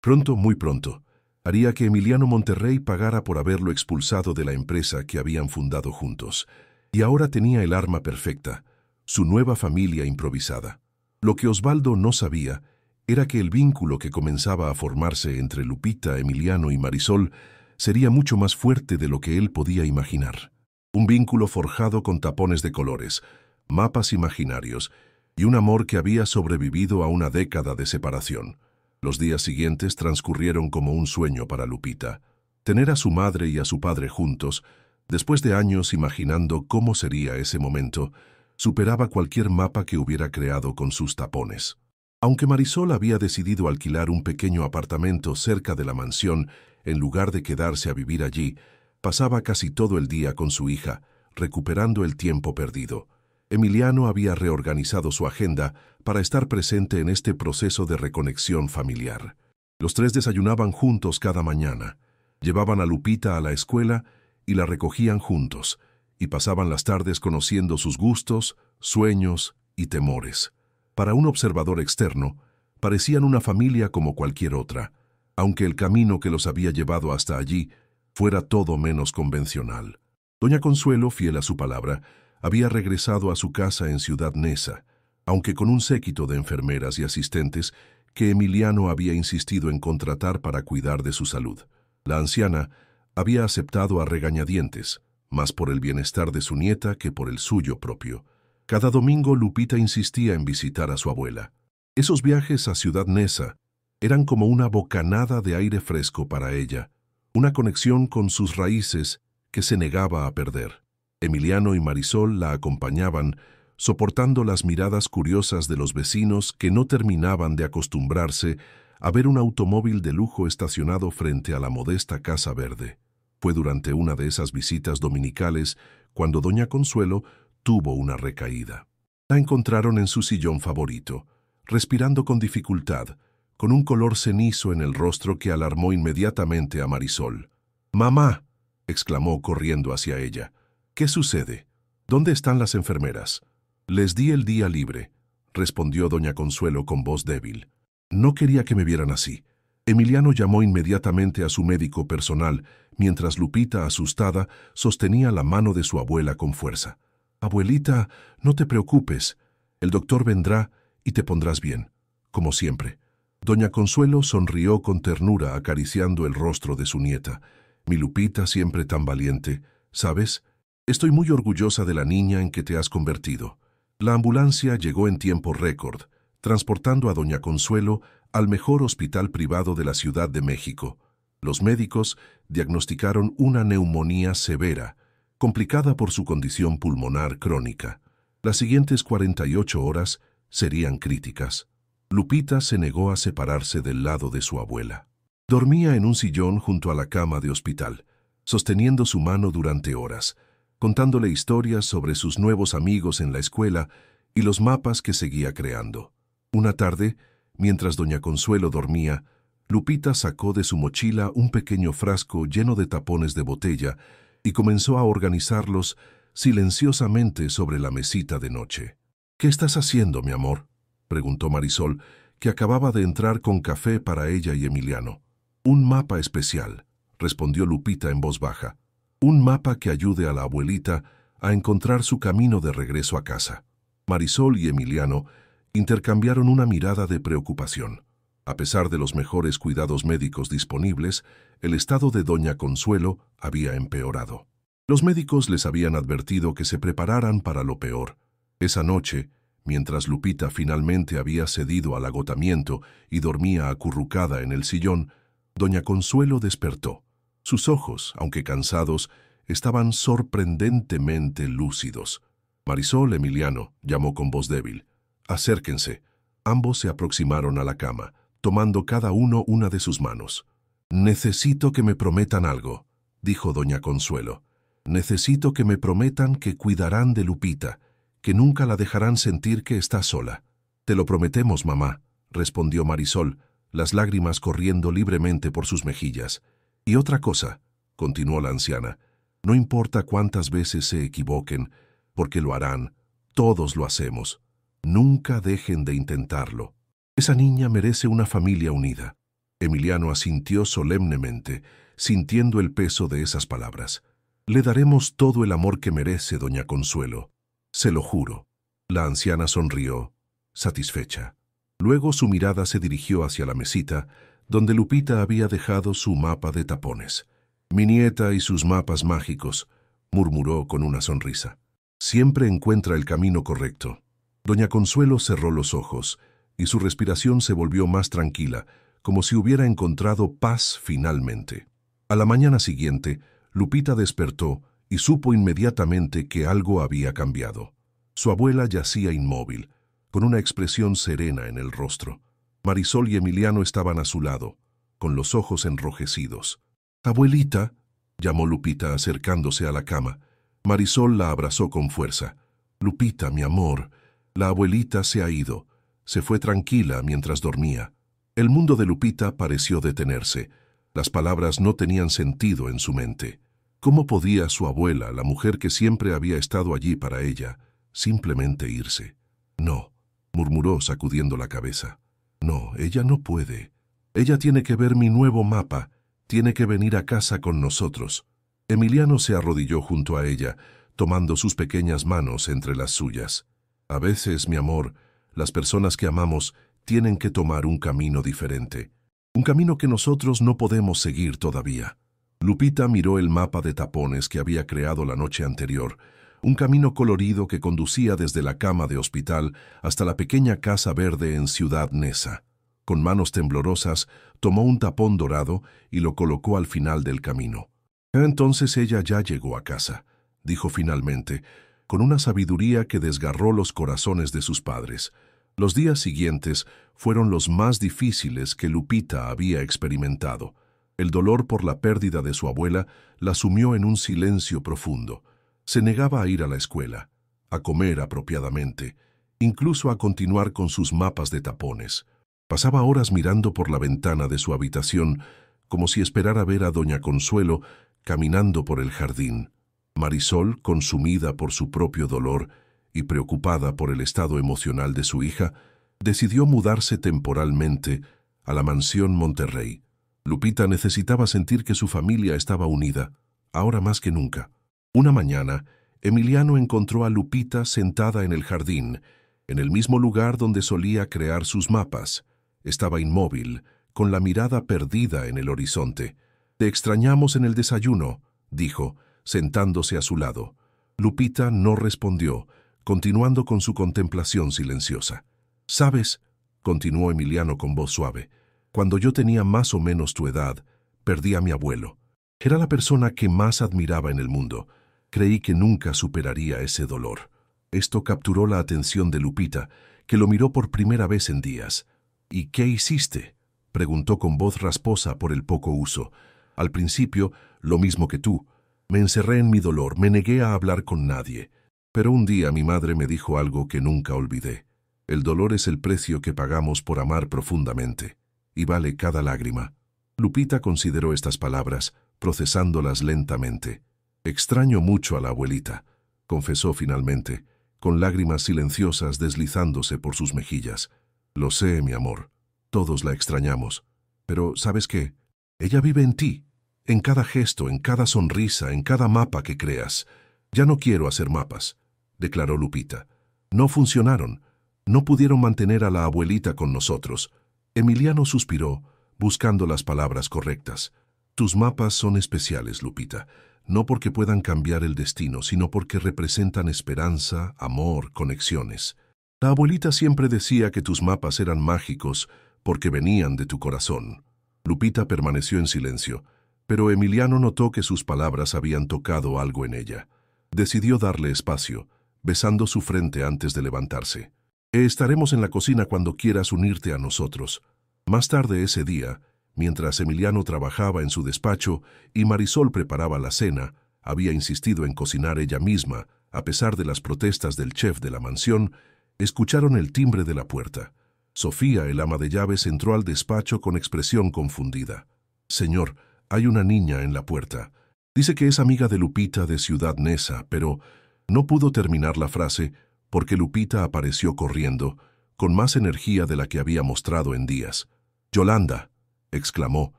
Pronto, muy pronto, haría que Emiliano Monterrey pagara por haberlo expulsado de la empresa que habían fundado juntos. Y ahora tenía el arma perfecta, su nueva familia improvisada. Lo que Osvaldo no sabía era que el vínculo que comenzaba a formarse entre Lupita, Emiliano y Marisol sería mucho más fuerte de lo que él podía imaginar. Un vínculo forjado con tapones de colores, mapas imaginarios y un amor que había sobrevivido a una década de separación. Los días siguientes transcurrieron como un sueño para Lupita. Tener a su madre y a su padre juntos, después de años imaginando cómo sería ese momento, superaba cualquier mapa que hubiera creado con sus tapones. Aunque Marisol había decidido alquilar un pequeño apartamento cerca de la mansión, en lugar de quedarse a vivir allí, pasaba casi todo el día con su hija, recuperando el tiempo perdido. Emiliano había reorganizado su agenda para estar presente en este proceso de reconexión familiar. Los tres desayunaban juntos cada mañana. Llevaban a Lupita a la escuela y la recogían juntos, y pasaban las tardes conociendo sus gustos, sueños y temores. Para un observador externo, parecían una familia como cualquier otra, aunque el camino que los había llevado hasta allí fuera todo menos convencional. Doña Consuelo, fiel a su palabra, había regresado a su casa en Ciudad Neza, aunque con un séquito de enfermeras y asistentes que Emiliano había insistido en contratar para cuidar de su salud. La anciana había aceptado a regañadientes, más por el bienestar de su nieta que por el suyo propio. Cada domingo Lupita insistía en visitar a su abuela. Esos viajes a Ciudad Neza eran como una bocanada de aire fresco para ella, una conexión con sus raíces que se negaba a perder. Emiliano y Marisol la acompañaban, soportando las miradas curiosas de los vecinos que no terminaban de acostumbrarse a ver un automóvil de lujo estacionado frente a la modesta casa verde. Fue durante una de esas visitas dominicales cuando doña Consuelo tuvo una recaída. La encontraron en su sillón favorito, respirando con dificultad, con un color cenizo en el rostro que alarmó inmediatamente a Marisol. «¡Mamá!», exclamó corriendo hacia ella. «¿Qué sucede? ¿Dónde están las enfermeras?» «Les di el día libre», respondió doña Consuelo con voz débil. «No quería que me vieran así». Emiliano llamó inmediatamente a su médico personal, mientras Lupita, asustada, sostenía la mano de su abuela con fuerza. «Abuelita, no te preocupes. El doctor vendrá y te pondrás bien, como siempre». Doña Consuelo sonrió con ternura acariciando el rostro de su nieta. «Mi Lupita, siempre tan valiente. ¿Sabes? Estoy muy orgullosa de la niña en que te has convertido». La ambulancia llegó en tiempo récord, transportando a doña Consuelo al mejor hospital privado de la Ciudad de México. Los médicos diagnosticaron una neumonía severa, complicada por su condición pulmonar crónica. Las siguientes 48 horas serían críticas. Lupita se negó a separarse del lado de su abuela. Dormía en un sillón junto a la cama de hospital, sosteniendo su mano durante horas, contándole historias sobre sus nuevos amigos en la escuela y los mapas que seguía creando. Una tarde, mientras doña Consuelo dormía, Lupita sacó de su mochila un pequeño frasco lleno de tapones de botella y comenzó a organizarlos silenciosamente sobre la mesita de noche. «¿Qué estás haciendo, mi amor?», preguntó Marisol, que acababa de entrar con café para ella y Emiliano. «Un mapa especial», respondió Lupita en voz baja. «Un mapa que ayude a la abuelita a encontrar su camino de regreso a casa». Marisol y Emiliano intercambiaron una mirada de preocupación. A pesar de los mejores cuidados médicos disponibles, el estado de doña Consuelo había empeorado. Los médicos les habían advertido que se prepararan para lo peor. Esa noche, mientras Lupita finalmente había cedido al agotamiento y dormía acurrucada en el sillón, doña Consuelo despertó. Sus ojos, aunque cansados, estaban sorprendentemente lúcidos. «Marisol, Emiliano», llamó con voz débil. «Acérquense». Ambos se aproximaron a la cama, tomando cada uno una de sus manos. «Necesito que me prometan algo», dijo doña Consuelo. «Necesito que me prometan que cuidarán de Lupita, que nunca la dejarán sentir que está sola». «Te lo prometemos, mamá», respondió Marisol, las lágrimas corriendo libremente por sus mejillas. «Y otra cosa», continuó la anciana, «no importa cuántas veces se equivoquen, porque lo harán, todos lo hacemos. Nunca dejen de intentarlo. Esa niña merece una familia unida». Emiliano asintió solemnemente, sintiendo el peso de esas palabras. «Le daremos todo el amor que merece, doña Consuelo. Se lo juro». La anciana sonrió, satisfecha. Luego su mirada se dirigió hacia la mesita, donde Lupita había dejado su mapa de tapones. «Mi nieta y sus mapas mágicos», murmuró con una sonrisa. «Siempre encuentra el camino correcto». Doña Consuelo cerró los ojos, y su respiración se volvió más tranquila, como si hubiera encontrado paz finalmente. A la mañana siguiente, Lupita despertó y supo inmediatamente que algo había cambiado. Su abuela yacía inmóvil, con una expresión serena en el rostro. Marisol y Emiliano estaban a su lado, con los ojos enrojecidos. «Abuelita», llamó Lupita acercándose a la cama. Marisol la abrazó con fuerza. «Lupita, mi amor, la abuelita se ha ido. Se fue tranquila mientras dormía». El mundo de Lupita pareció detenerse. Las palabras no tenían sentido en su mente. ¿Cómo podía su abuela, la mujer que siempre había estado allí para ella, simplemente irse? No, murmuró sacudiendo la cabeza. No, ella no puede. Ella tiene que ver mi nuevo mapa, tiene que venir a casa con nosotros. Emiliano se arrodilló junto a ella, tomando sus pequeñas manos entre las suyas. A veces, mi amor, las personas que amamos tienen que tomar un camino diferente. Un camino que nosotros no podemos seguir todavía. Lupita miró el mapa de tapones que había creado la noche anterior, un camino colorido que conducía desde la cama de hospital hasta la pequeña casa verde en Ciudad Neza. Con manos temblorosas, tomó un tapón dorado y lo colocó al final del camino. Entonces ella ya llegó a casa, dijo finalmente, con una sabiduría que desgarró los corazones de sus padres. Los días siguientes fueron los más difíciles que Lupita había experimentado. El dolor por la pérdida de su abuela la sumió en un silencio profundo. Se negaba a ir a la escuela, a comer apropiadamente, incluso a continuar con sus mapas de tapones. Pasaba horas mirando por la ventana de su habitación, como si esperara ver a doña Consuelo caminando por el jardín. Marisol, consumida por su propio dolor y preocupada por el estado emocional de su hija, decidió mudarse temporalmente a la mansión Monterrey. Lupita necesitaba sentir que su familia estaba unida, ahora más que nunca. Una mañana, Emiliano encontró a Lupita sentada en el jardín, en el mismo lugar donde solía crear sus mapas. Estaba inmóvil, con la mirada perdida en el horizonte. «Te extrañamos en el desayuno», dijo, sentándose a su lado. Lupita no respondió, continuando con su contemplación silenciosa. «¿Sabes?», continuó Emiliano con voz suave, «cuando yo tenía más o menos tu edad, perdí a mi abuelo. Era la persona que más admiraba en el mundo. Creí que nunca superaría ese dolor». Esto capturó la atención de Lupita, que lo miró por primera vez en días. «¿Y qué hiciste?», preguntó con voz rasposa por el poco uso. «Al principio, lo mismo que tú. Me encerré en mi dolor, me negué a hablar con nadie. Pero un día mi madre me dijo algo que nunca olvidé. El dolor es el precio que pagamos por amar profundamente, y vale cada lágrima». Lupita consideró estas palabras, procesándolas lentamente. «Extraño mucho a la abuelita», confesó finalmente, con lágrimas silenciosas deslizándose por sus mejillas. «Lo sé, mi amor. Todos la extrañamos. Pero, ¿sabes qué? Ella vive en ti, en cada gesto, en cada sonrisa, en cada mapa que creas. Ya no quiero hacer mapas», declaró Lupita. «No funcionaron. No pudieron mantener a la abuelita con nosotros». Emiliano suspiró, buscando las palabras correctas. «Tus mapas son especiales, Lupita, no porque puedan cambiar el destino, sino porque representan esperanza, amor, conexiones. La abuelita siempre decía que tus mapas eran mágicos porque venían de tu corazón». Lupita permaneció en silencio, pero Emiliano notó que sus palabras habían tocado algo en ella. Decidió darle espacio, besando su frente antes de levantarse. «Estaremos en la cocina cuando quieras unirte a nosotros». Más tarde ese día, mientras Emiliano trabajaba en su despacho y Marisol preparaba la cena, había insistido en cocinar ella misma, a pesar de las protestas del chef de la mansión, escucharon el timbre de la puerta. Sofía, el ama de llaves, entró al despacho con expresión confundida. «Señor, hay una niña en la puerta. Dice que es amiga de Lupita de Ciudad Neza, pero…» No pudo terminar la frase porque Lupita apareció corriendo, con más energía de la que había mostrado en días. «Yolanda», exclamó,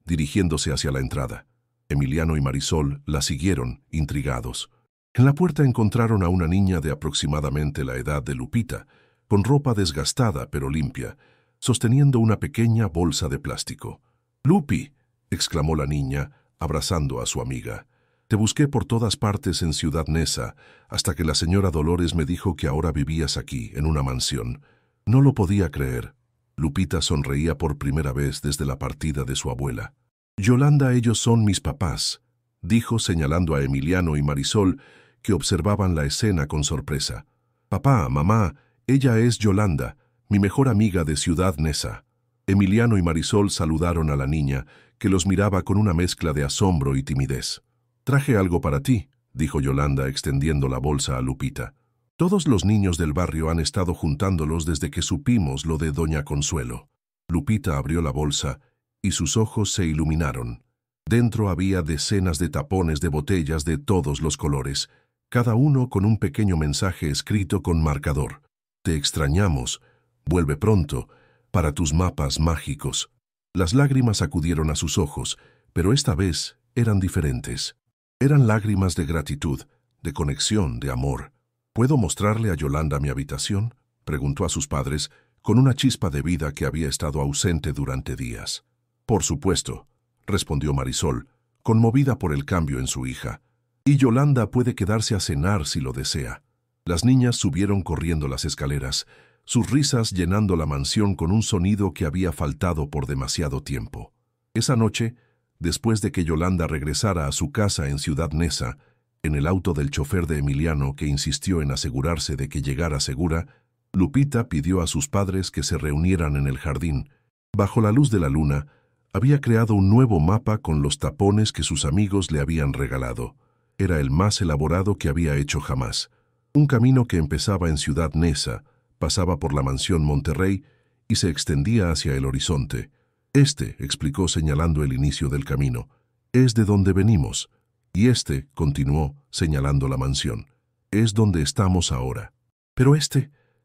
dirigiéndose hacia la entrada. Emiliano y Marisol la siguieron, intrigados. En la puerta encontraron a una niña de aproximadamente la edad de Lupita, con ropa desgastada pero limpia, sosteniendo una pequeña bolsa de plástico. «Lupi», exclamó la niña, abrazando a su amiga. «Te busqué por todas partes en Ciudad Neza, hasta que la señora Dolores me dijo que ahora vivías aquí, en una mansión. No lo podía creer». Lupita sonreía por primera vez desde la partida de su abuela. «Yolanda, ellos son mis papás», dijo señalando a Emiliano y Marisol, que observaban la escena con sorpresa. «Papá, mamá, ella es Yolanda, mi mejor amiga de Ciudad Neza». Emiliano y Marisol saludaron a la niña, que los miraba con una mezcla de asombro y timidez. «Traje algo para ti», dijo Yolanda extendiendo la bolsa a Lupita. «Todos los niños del barrio han estado juntándolos desde que supimos lo de doña Consuelo». Lupita abrió la bolsa y sus ojos se iluminaron. Dentro había decenas de tapones de botellas de todos los colores, cada uno con un pequeño mensaje escrito con marcador. Te extrañamos, vuelve pronto, para tus mapas mágicos. Las lágrimas acudieron a sus ojos, pero esta vez eran diferentes. Eran lágrimas de gratitud, de conexión, de amor. ¿Puedo mostrarle a Yolanda mi habitación?, preguntó a sus padres, con una chispa de vida que había estado ausente durante días. Por supuesto, respondió Marisol, conmovida por el cambio en su hija. Y Yolanda puede quedarse a cenar si lo desea. Las niñas subieron corriendo las escaleras, sus risas llenando la mansión con un sonido que había faltado por demasiado tiempo. Esa noche, después de que Yolanda regresara a su casa en Ciudad Neza, en el auto del chofer de Emiliano que insistió en asegurarse de que llegara segura, Lupita pidió a sus padres que se reunieran en el jardín. Bajo la luz de la luna, había creado un nuevo mapa con los tapones que sus amigos le habían regalado. Era el más elaborado que había hecho jamás. Un camino que empezaba en Ciudad Neza, pasaba por la mansión Monterrey y se extendía hacia el horizonte. Explicó señalando el inicio del camino, es de donde venimos. Y continuó señalando la mansión, es donde estamos ahora. Pero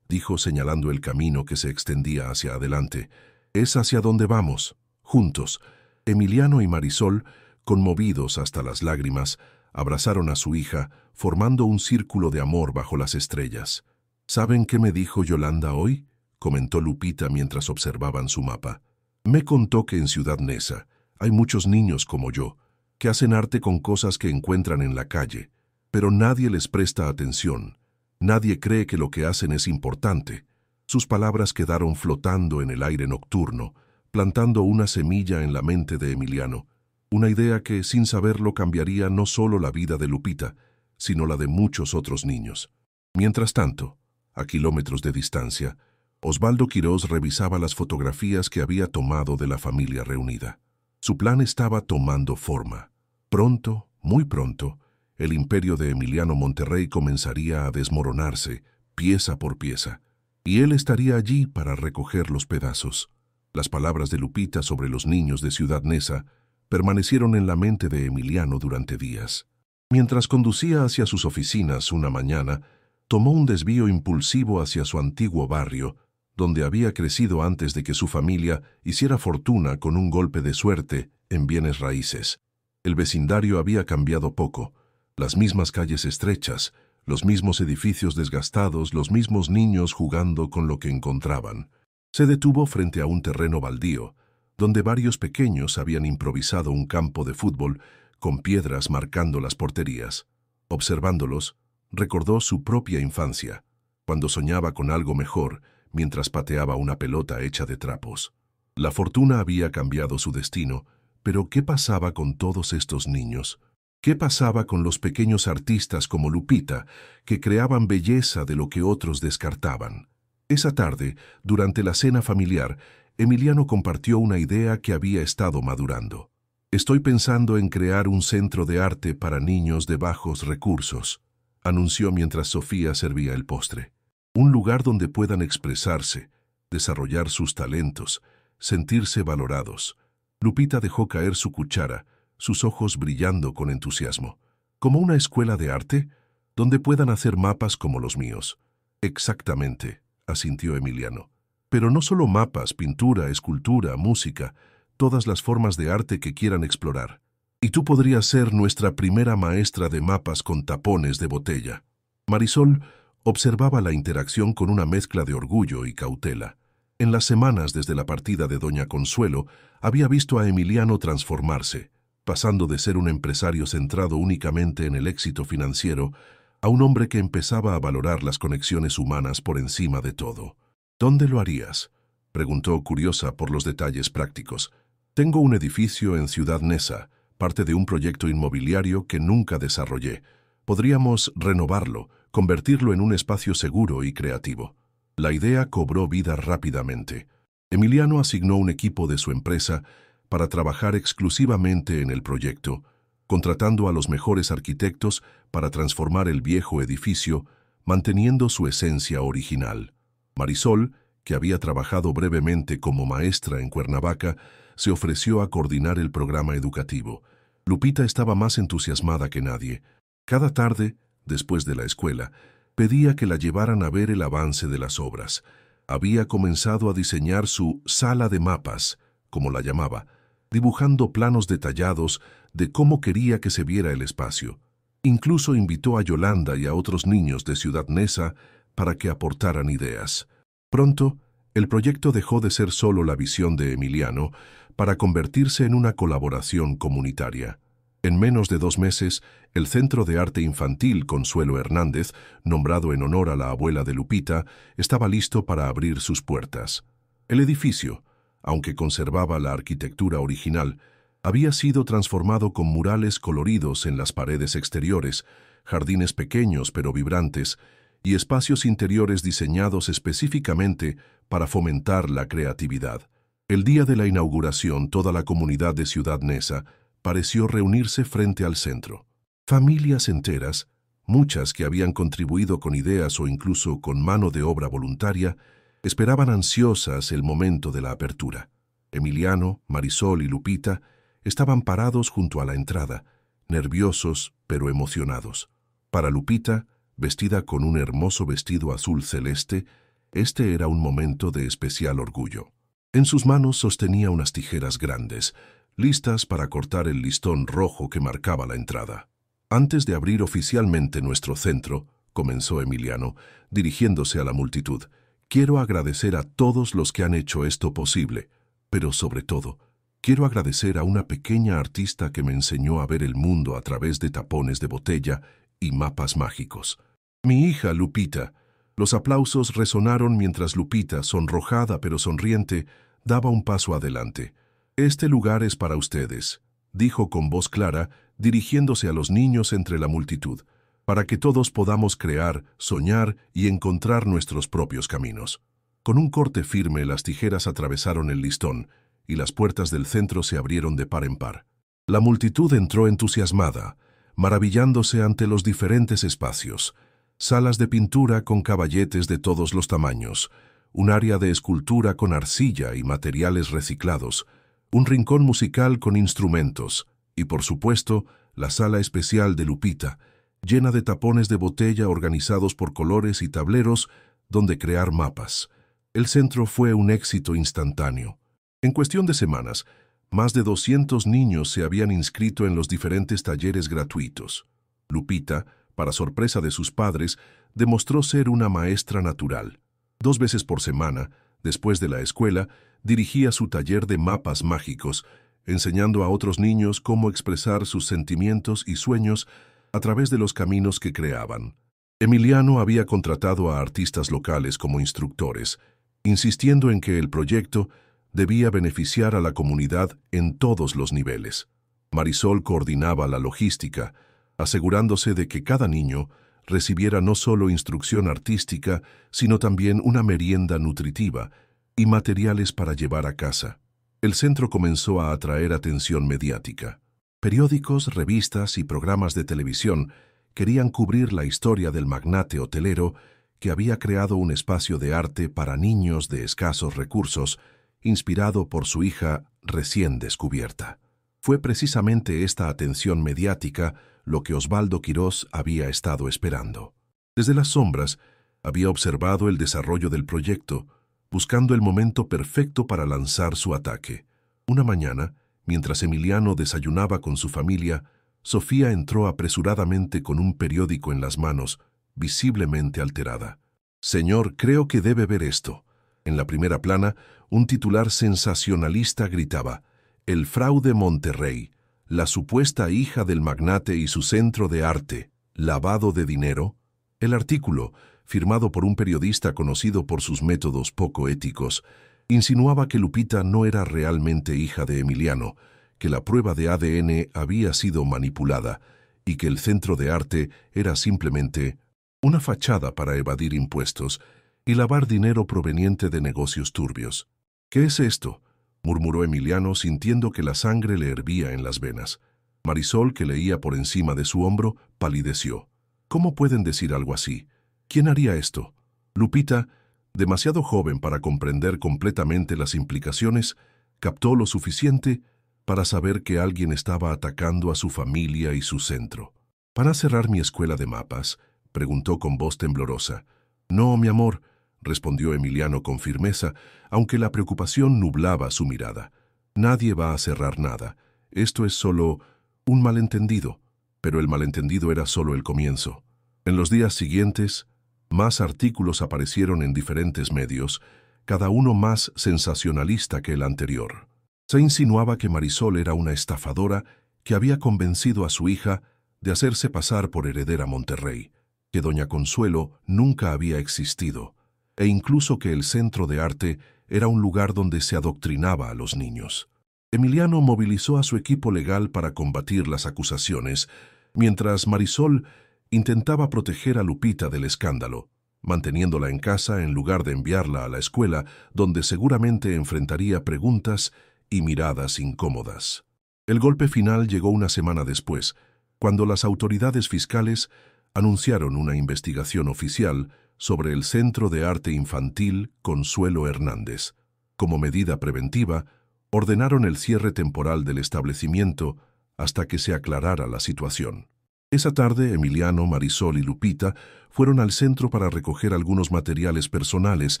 dijo señalando el camino que se extendía hacia adelante, es hacia donde vamos, juntos. Emiliano y Marisol, conmovidos hasta las lágrimas, abrazaron a su hija, formando un círculo de amor bajo las estrellas. ¿Saben qué me dijo Yolanda hoy?, comentó Lupita mientras observaban su mapa. Me contó que en Ciudad Neza hay muchos niños como yo, que hacen arte con cosas que encuentran en la calle, pero nadie les presta atención. Nadie cree que lo que hacen es importante. Sus palabras quedaron flotando en el aire nocturno, plantando una semilla en la mente de Emiliano, una idea que, sin saberlo, cambiaría no solo la vida de Lupita, sino la de muchos otros niños. Mientras tanto, a kilómetros de distancia, Osvaldo Quirós revisaba las fotografías que había tomado de la familia reunida. Su plan estaba tomando forma. Pronto, muy pronto, el imperio de Emiliano Monterrey comenzaría a desmoronarse, pieza por pieza, y él estaría allí para recoger los pedazos. Las palabras de Lupita sobre los niños de Ciudad Neza permanecieron en la mente de Emiliano durante días. Mientras conducía hacia sus oficinas una mañana, tomó un desvío impulsivo hacia su antiguo barrio, donde había crecido antes de que su familia hiciera fortuna con un golpe de suerte en bienes raíces. El vecindario había cambiado poco, las mismas calles estrechas, los mismos edificios desgastados, los mismos niños jugando con lo que encontraban. Se detuvo frente a un terreno baldío, donde varios pequeños habían improvisado un campo de fútbol con piedras marcando las porterías. Observándolos, recordó su propia infancia, cuando soñaba con algo mejor mientras pateaba una pelota hecha de trapos. La fortuna había cambiado su destino, pero ¿qué pasaba con todos estos niños? ¿Qué pasaba con los pequeños artistas como Lupita, que creaban belleza de lo que otros descartaban? Esa tarde, durante la cena familiar, Emiliano compartió una idea que había estado madurando. Estoy pensando en crear un centro de arte para niños de bajos recursos, anunció mientras Sofía servía el postre. Un lugar donde puedan expresarse, desarrollar sus talentos, sentirse valorados. Lupita dejó caer su cuchara, sus ojos brillando con entusiasmo. ¿Como una escuela de arte? Donde puedan hacer mapas como los míos. Exactamente, asintió Emiliano. Pero no solo mapas, pintura, escultura, música, todas las formas de arte que quieran explorar. Y tú podrías ser nuestra primera maestra de mapas con tapones de botella. Marisol observaba la interacción con una mezcla de orgullo y cautela. En las semanas desde la partida de Doña Consuelo, había visto a Emiliano transformarse, pasando de ser un empresario centrado únicamente en el éxito financiero a un hombre que empezaba a valorar las conexiones humanas por encima de todo. ¿Dónde lo harías?, preguntó curiosa por los detalles prácticos. Tengo un edificio en Ciudad Neza, parte de un proyecto inmobiliario que nunca desarrollé. Podríamos renovarlo, convertirlo en un espacio seguro y creativo. La idea cobró vida rápidamente. Emiliano asignó un equipo de su empresa para trabajar exclusivamente en el proyecto, contratando a los mejores arquitectos para transformar el viejo edificio, manteniendo su esencia original. Marisol, que había trabajado brevemente como maestra en Cuernavaca, se ofreció a coordinar el programa educativo. Lupita estaba más entusiasmada que nadie. Cada tarde, después de la escuela, pedía que la llevaran a ver el avance de las obras. Había comenzado a diseñar su sala de mapas, como la llamaba, dibujando planos detallados de cómo quería que se viera el espacio. Incluso invitó a Yolanda y a otros niños de Ciudad Neza para que aportaran ideas. Pronto, el proyecto dejó de ser solo la visión de Emiliano para convertirse en una colaboración comunitaria. En menos de 2 meses, el Centro de Arte Infantil Consuelo Hernández, nombrado en honor a la abuela de Lupita, estaba listo para abrir sus puertas. El edificio, aunque conservaba la arquitectura original, había sido transformado con murales coloridos en las paredes exteriores, jardines pequeños pero vibrantes, y espacios interiores diseñados específicamente para fomentar la creatividad. El día de la inauguración, toda la comunidad de Ciudad Neza pareció reunirse frente al centro. Familias enteras, muchas que habían contribuido con ideas o incluso con mano de obra voluntaria, esperaban ansiosas el momento de la apertura. Emiliano, Marisol y Lupita estaban parados junto a la entrada, nerviosos pero emocionados. Para Lupita, vestida con un hermoso vestido azul celeste, este era un momento de especial orgullo. En sus manos sostenía unas tijeras grandes, listas para cortar el listón rojo que marcaba la entrada. Antes de abrir oficialmente nuestro centro, comenzó Emiliano, dirigiéndose a la multitud, quiero agradecer a todos los que han hecho esto posible, pero sobre todo, quiero agradecer a una pequeña artista que me enseñó a ver el mundo a través de tapones de botella y mapas mágicos. Mi hija Lupita. Los aplausos resonaron mientras Lupita, sonrojada pero sonriente, daba un paso adelante. Este lugar es para ustedes, dijo con voz clara, dirigiéndose a los niños entre la multitud, para que todos podamos crear, soñar y encontrar nuestros propios caminos. Con un corte firme, las tijeras atravesaron el listón y las puertas del centro se abrieron de par en par. La multitud entró entusiasmada, maravillándose ante los diferentes espacios. Salas de pintura con caballetes de todos los tamaños, un área de escultura con arcilla y materiales reciclados, un rincón musical con instrumentos y, por supuesto, la sala especial de Lupita, llena de tapones de botella organizados por colores y tableros donde crear mapas. El centro fue un éxito instantáneo. En cuestión de semanas, más de 200 niños se habían inscrito en los diferentes talleres gratuitos. Lupita, para sorpresa de sus padres, demostró ser una maestra natural. 2 veces por semana, después de la escuela, dirigía su taller de mapas mágicos, enseñando a otros niños cómo expresar sus sentimientos y sueños a través de los caminos que creaban. Emiliano había contratado a artistas locales como instructores, insistiendo en que el proyecto debía beneficiar a la comunidad en todos los niveles. Marisol coordinaba la logística, asegurándose de que cada niño recibiera no solo instrucción artística, sino también una merienda nutritiva y materiales para llevar a casa. El centro comenzó a atraer atención mediática. Periódicos, revistas y programas de televisión querían cubrir la historia del magnate hotelero que había creado un espacio de arte para niños de escasos recursos, inspirado por su hija recién descubierta. Fue precisamente esta atención mediática lo que Osvaldo Quirós había estado esperando. Desde las sombras, había observado el desarrollo del proyecto, buscando el momento perfecto para lanzar su ataque. Una mañana, mientras Emiliano desayunaba con su familia, Sofía entró apresuradamente con un periódico en las manos, visiblemente alterada. «Señor, creo que debe ver esto». En la primera plana, un titular sensacionalista gritaba: «El fraude Monterrey, la supuesta hija del magnate y su centro de arte, lavado de dinero». El artículo, firmado por un periodista conocido por sus métodos poco éticos, insinuaba que Lupita no era realmente hija de Emiliano, que la prueba de ADN había sido manipulada y que el centro de arte era simplemente una fachada para evadir impuestos y lavar dinero proveniente de negocios turbios. «¿Qué es esto?», murmuró Emiliano, sintiendo que la sangre le hervía en las venas. Marisol, que leía por encima de su hombro, palideció. «¿Cómo pueden decir algo así? ¿Quién haría esto?». Lupita, Demasiado joven para comprender completamente las implicaciones, captó lo suficiente para saber que alguien estaba atacando a su familia y su centro. ¿Para cerrar mi escuela de mapas?, preguntó con voz temblorosa. No, mi amor, respondió Emiliano con firmeza, aunque la preocupación nublaba su mirada. Nadie va a cerrar nada. Esto es solo un malentendido. Pero el malentendido era solo el comienzo. En los días siguientes, más artículos aparecieron en diferentes medios, cada uno más sensacionalista que el anterior. Se insinuaba que Marisol era una estafadora que había convencido a su hija de hacerse pasar por heredera a Monterrey, que doña Consuelo nunca había existido, e incluso que el centro de arte era un lugar donde se adoctrinaba a los niños. Emiliano movilizó a su equipo legal para combatir las acusaciones, mientras Marisol intentaba proteger a Lupita del escándalo, manteniéndola en casa en lugar de enviarla a la escuela, donde seguramente enfrentaría preguntas y miradas incómodas. El golpe final llegó una semana después, cuando las autoridades fiscales anunciaron una investigación oficial sobre el Centro de Arte Infantil Consuelo Hernández. Como medida preventiva, ordenaron el cierre temporal del establecimiento hasta que se aclarara la situación. Esa tarde, Emiliano, Marisol y Lupita fueron al centro para recoger algunos materiales personales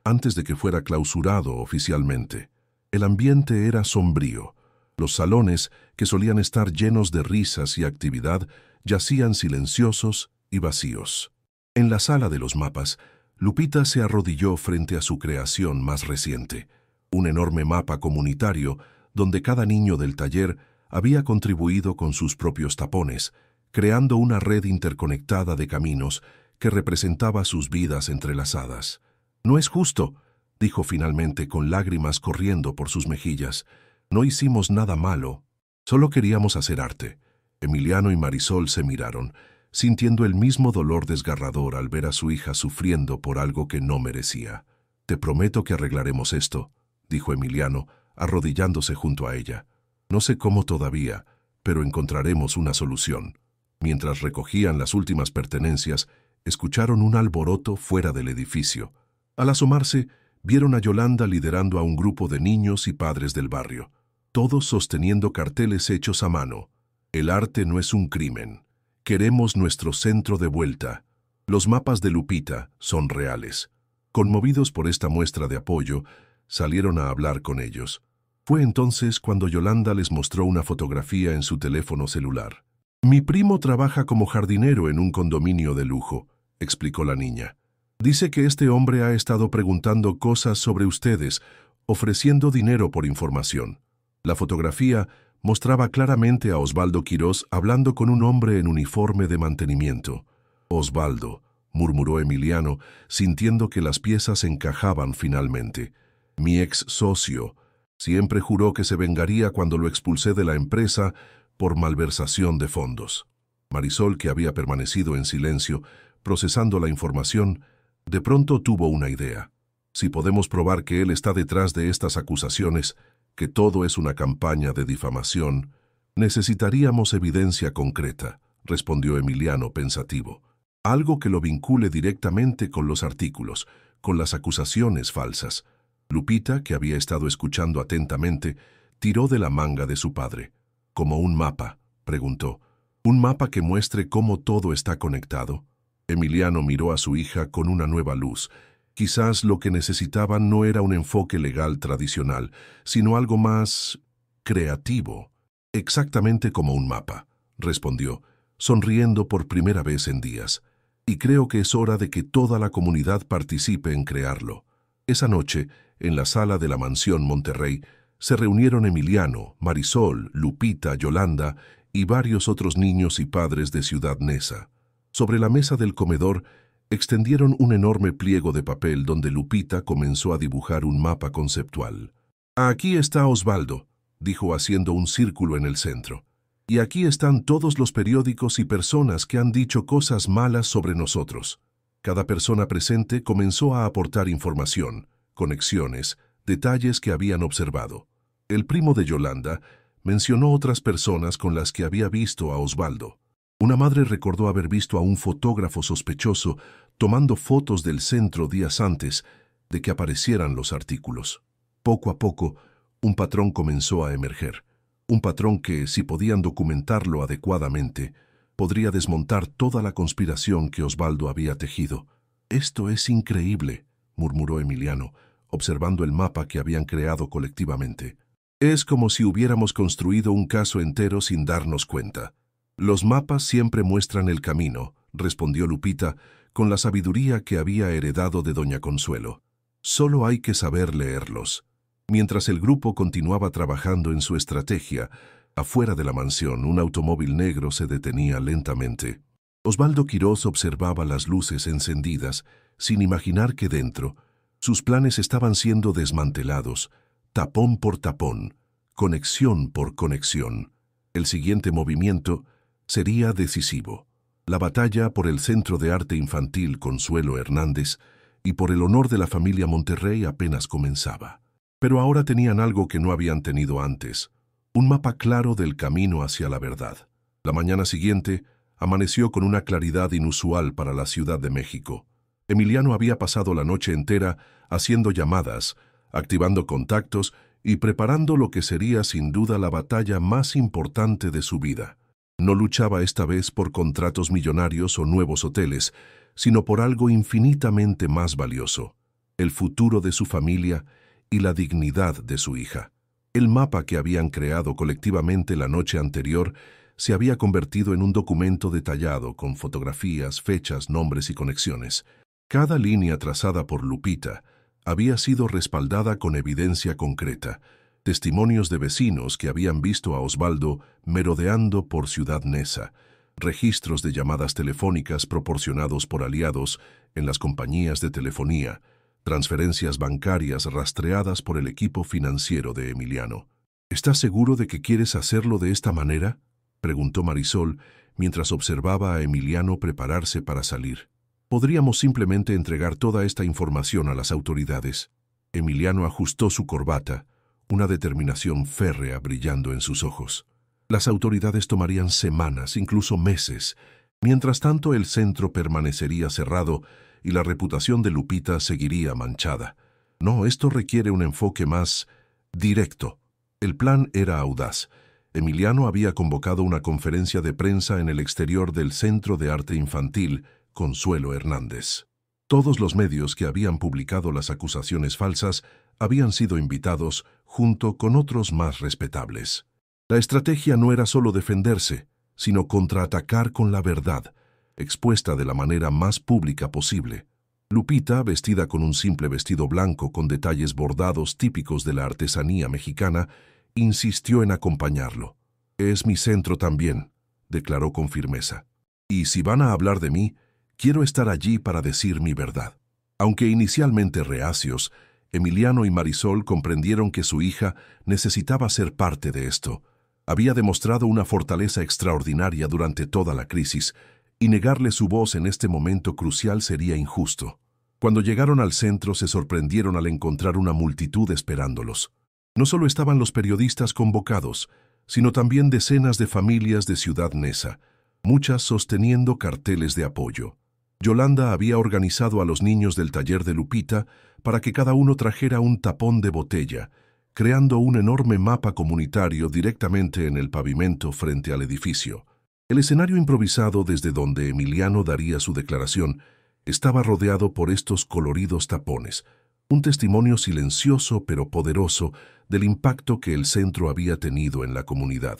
antes de que fuera clausurado oficialmente. El ambiente era sombrío. Los salones, que solían estar llenos de risas y actividad, yacían silenciosos y vacíos. En la sala de los mapas, Lupita se arrodilló frente a su creación más reciente, un enorme mapa comunitario donde cada niño del taller había contribuido con sus propios tapones, creando una red interconectada de caminos que representaba sus vidas entrelazadas. «No es justo», dijo finalmente con lágrimas corriendo por sus mejillas. «No hicimos nada malo, solo queríamos hacer arte». Emiliano y Marisol se miraron, sintiendo el mismo dolor desgarrador al ver a su hija sufriendo por algo que no merecía. «Te prometo que arreglaremos esto», dijo Emiliano, arrodillándose junto a ella. «No sé cómo todavía, pero encontraremos una solución». Mientras recogían las últimas pertenencias, escucharon un alboroto fuera del edificio. Al asomarse, vieron a Yolanda liderando a un grupo de niños y padres del barrio, todos sosteniendo carteles hechos a mano. «El arte no es un crimen. Queremos nuestro centro de vuelta. Los mapas de Lupita son reales». Conmovidos por esta muestra de apoyo, salieron a hablar con ellos. Fue entonces cuando Yolanda les mostró una fotografía en su teléfono celular. «Mi primo trabaja como jardinero en un condominio de lujo», explicó la niña. «Dice que este hombre ha estado preguntando cosas sobre ustedes, ofreciendo dinero por información». La fotografía mostraba claramente a Osvaldo Quirós hablando con un hombre en uniforme de mantenimiento. «Osvaldo», murmuró Emiliano, sintiendo que las piezas encajaban finalmente. «Mi ex socio. Siempre juró que se vengaría cuando lo expulsé de la empresa por malversación de fondos». Marisol, que había permanecido en silencio, procesando la información, de pronto tuvo una idea. «Si podemos probar que él está detrás de estas acusaciones, que todo es una campaña de difamación, necesitaríamos evidencia concreta», respondió Emiliano pensativo. «Algo que lo vincule directamente con los artículos, con las acusaciones falsas». Lupita, que había estado escuchando atentamente, tiró de la manga de su padre. «¿Como un mapa?», preguntó. «¿Un mapa que muestre cómo todo está conectado?». Emiliano miró a su hija con una nueva luz. Quizás lo que necesitaban no era un enfoque legal tradicional, sino algo más creativo. «Exactamente como un mapa», respondió, sonriendo por primera vez en días. «Y creo que es hora de que toda la comunidad participe en crearlo». Esa noche, en la sala de la mansión Monterrey, se reunieron Emiliano, Marisol, Lupita, Yolanda y varios otros niños y padres de Ciudad Neza. Sobre la mesa del comedor, extendieron un enorme pliego de papel donde Lupita comenzó a dibujar un mapa conceptual. «Aquí está Osvaldo», dijo haciendo un círculo en el centro. «Y aquí están todos los periódicos y personas que han dicho cosas malas sobre nosotros». Cada persona presente comenzó a aportar información, conexiones, detalles que habían observado. El primo de Yolanda mencionó otras personas con las que había visto a Osvaldo. Una madre recordó haber visto a un fotógrafo sospechoso tomando fotos del centro días antes, de que aparecieran los artículos. Poco a poco, un patrón comenzó a emerger. Un patrón que, si podían documentarlo adecuadamente, podría desmontar toda la conspiración que Osvaldo había tejido. «Esto es increíble», murmuró Emiliano, observando el mapa que habían creado colectivamente. «Es como si hubiéramos construido un caso entero sin darnos cuenta». «Los mapas siempre muestran el camino», respondió Lupita, con la sabiduría que había heredado de doña Consuelo. «Solo hay que saber leerlos». Mientras el grupo continuaba trabajando en su estrategia, afuera de la mansión un automóvil negro se detenía lentamente. Osvaldo Quirós observaba las luces encendidas, sin imaginar que dentro sus planes estaban siendo desmantelados, tapón por tapón, conexión por conexión. El siguiente movimiento sería decisivo. La batalla por el Centro de Arte Infantil Consuelo Hernández y por el honor de la familia Monterrey apenas comenzaba. Pero ahora tenían algo que no habían tenido antes, un mapa claro del camino hacia la verdad. La mañana siguiente amaneció con una claridad inusual para la Ciudad de México. Emiliano había pasado la noche entera haciendo llamadas, activando contactos y preparando lo que sería sin duda la batalla más importante de su vida. No luchaba esta vez por contratos millonarios o nuevos hoteles, sino por algo infinitamente más valioso: el futuro de su familia y la dignidad de su hija. El mapa que habían creado colectivamente la noche anterior se había convertido en un documento detallado con fotografías, fechas, nombres y conexiones. Cada línea trazada por Lupita había sido respaldada con evidencia concreta, testimonios de vecinos que habían visto a Osvaldo merodeando por Ciudad Neza, registros de llamadas telefónicas proporcionados por aliados en las compañías de telefonía, transferencias bancarias rastreadas por el equipo financiero de Emiliano. «¿Estás seguro de que quieres hacerlo de esta manera?», preguntó Marisol mientras observaba a Emiliano prepararse para salir. «Podríamos simplemente entregar toda esta información a las autoridades». Emiliano ajustó su corbata, una determinación férrea brillando en sus ojos. Las autoridades tomarían semanas, incluso meses. Mientras tanto, el centro permanecería cerrado y la reputación de Lupita seguiría manchada. No, esto requiere un enfoque más directo. El plan era audaz. Emiliano había convocado una conferencia de prensa en el exterior del Centro de Arte Infantil Consuelo Hernández. Todos los medios que habían publicado las acusaciones falsas habían sido invitados junto con otros más respetables. La estrategia no era solo defenderse, sino contraatacar con la verdad, expuesta de la manera más pública posible. Lupita, vestida con un simple vestido blanco con detalles bordados típicos de la artesanía mexicana, insistió en acompañarlo. «Es mi centro también», declaró con firmeza. «Y si van a hablar de mí, quiero estar allí para decir mi verdad». Aunque inicialmente reacios, Emiliano y Marisol comprendieron que su hija necesitaba ser parte de esto. Había demostrado una fortaleza extraordinaria durante toda la crisis, y negarle su voz en este momento crucial sería injusto. Cuando llegaron al centro se sorprendieron al encontrar una multitud esperándolos. No solo estaban los periodistas convocados, sino también decenas de familias de Ciudad Neza, muchas sosteniendo carteles de apoyo. Yolanda había organizado a los niños del taller de Lupita para que cada uno trajera un tapón de botella, creando un enorme mapa comunitario directamente en el pavimento frente al edificio. El escenario improvisado desde donde Emiliano daría su declaración estaba rodeado por estos coloridos tapones, un testimonio silencioso pero poderoso del impacto que el centro había tenido en la comunidad.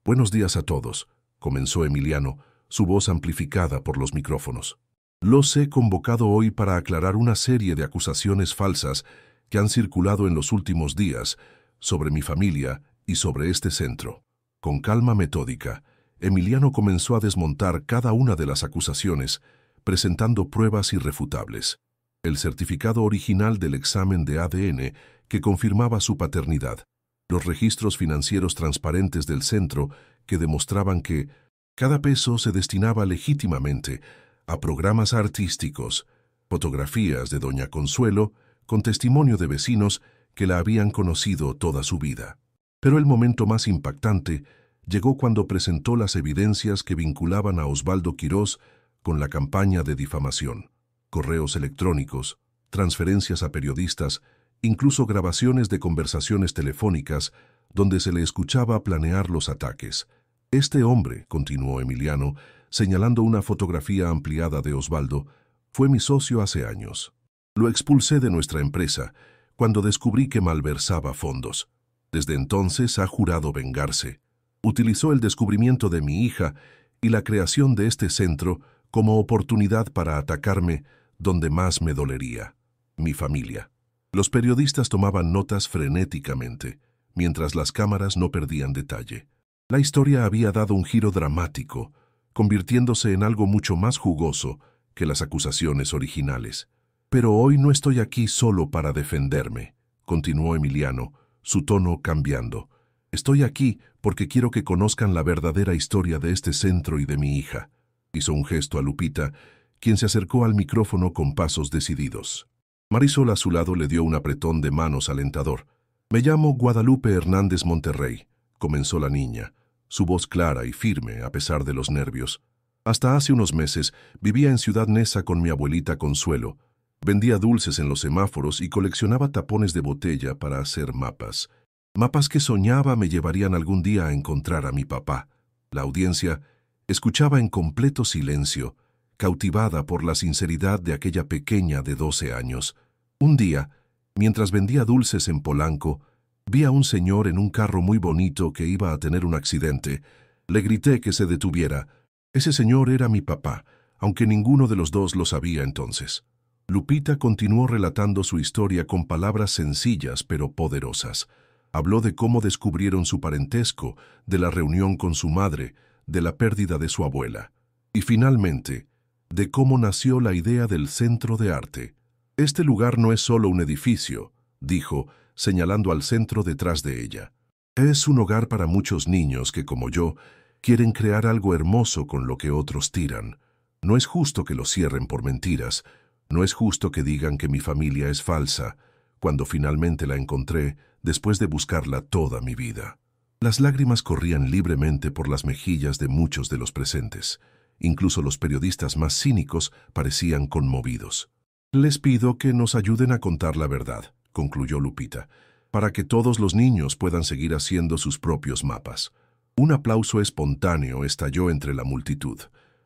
«Buenos días a todos», comenzó Emiliano, su voz amplificada por los micrófonos. «Los he convocado hoy para aclarar una serie de acusaciones falsas que han circulado en los últimos días sobre mi familia y sobre este centro». Con calma metódica, Emiliano comenzó a desmontar cada una de las acusaciones, presentando pruebas irrefutables. El certificado original del examen de ADN que confirmaba su paternidad, los registros financieros transparentes del centro que demostraban que cada peso se destinaba legítimamente a programas artísticos, fotografías de doña Consuelo con testimonio de vecinos que la habían conocido toda su vida. Pero el momento más impactante llegó cuando presentó las evidencias que vinculaban a Osvaldo Quirós con la campaña de difamación: correos electrónicos, transferencias a periodistas, incluso grabaciones de conversaciones telefónicas donde se le escuchaba planear los ataques. Este hombre, continuó Emiliano, señalando una fotografía ampliada de Osvaldo, fue mi socio hace años. Lo expulsé de nuestra empresa cuando descubrí que malversaba fondos. Desde entonces ha jurado vengarse. Utilizó el descubrimiento de mi hija y la creación de este centro como oportunidad para atacarme donde más me dolería, mi familia. Los periodistas tomaban notas frenéticamente, mientras las cámaras no perdían detalle. La historia había dado un giro dramático, convirtiéndose en algo mucho más jugoso que las acusaciones originales. Pero hoy no estoy aquí solo para defenderme, continuó Emiliano, su tono cambiando. Estoy aquí porque quiero que conozcan la verdadera historia de este centro y de mi hija. Hizo un gesto a Lupita, quien se acercó al micrófono con pasos decididos. Marisol a su lado le dio un apretón de manos alentador. Me llamo Guadalupe Hernández Monterrey, comenzó la niña, su voz clara y firme a pesar de los nervios. Hasta hace unos meses vivía en Ciudad Neza con mi abuelita Consuelo. Vendía dulces en los semáforos y coleccionaba tapones de botella para hacer mapas. Mapas que soñaba me llevarían algún día a encontrar a mi papá. La audiencia escuchaba en completo silencio, cautivada por la sinceridad de aquella pequeña de 12 años. Un día, mientras vendía dulces en Polanco, vi a un señor en un carro muy bonito que iba a tener un accidente. Le grité que se detuviera. Ese señor era mi papá, aunque ninguno de los dos lo sabía entonces. Lupita continuó relatando su historia con palabras sencillas pero poderosas. Habló de cómo descubrieron su parentesco, de la reunión con su madre, de la pérdida de su abuela. Y finalmente, de cómo nació la idea del Centro de Arte. Este lugar no es solo un edificio, dijo, señalando al centro detrás de ella. Es un hogar para muchos niños que, como yo, quieren crear algo hermoso con lo que otros tiran. No es justo que lo cierren por mentiras. No es justo que digan que mi familia es falsa, cuando finalmente la encontré después de buscarla toda mi vida. Las lágrimas corrían libremente por las mejillas de muchos de los presentes. Incluso los periodistas más cínicos parecían conmovidos. Les pido que nos ayuden a contar la verdad, concluyó Lupita, para que todos los niños puedan seguir haciendo sus propios mapas. Un aplauso espontáneo estalló entre la multitud.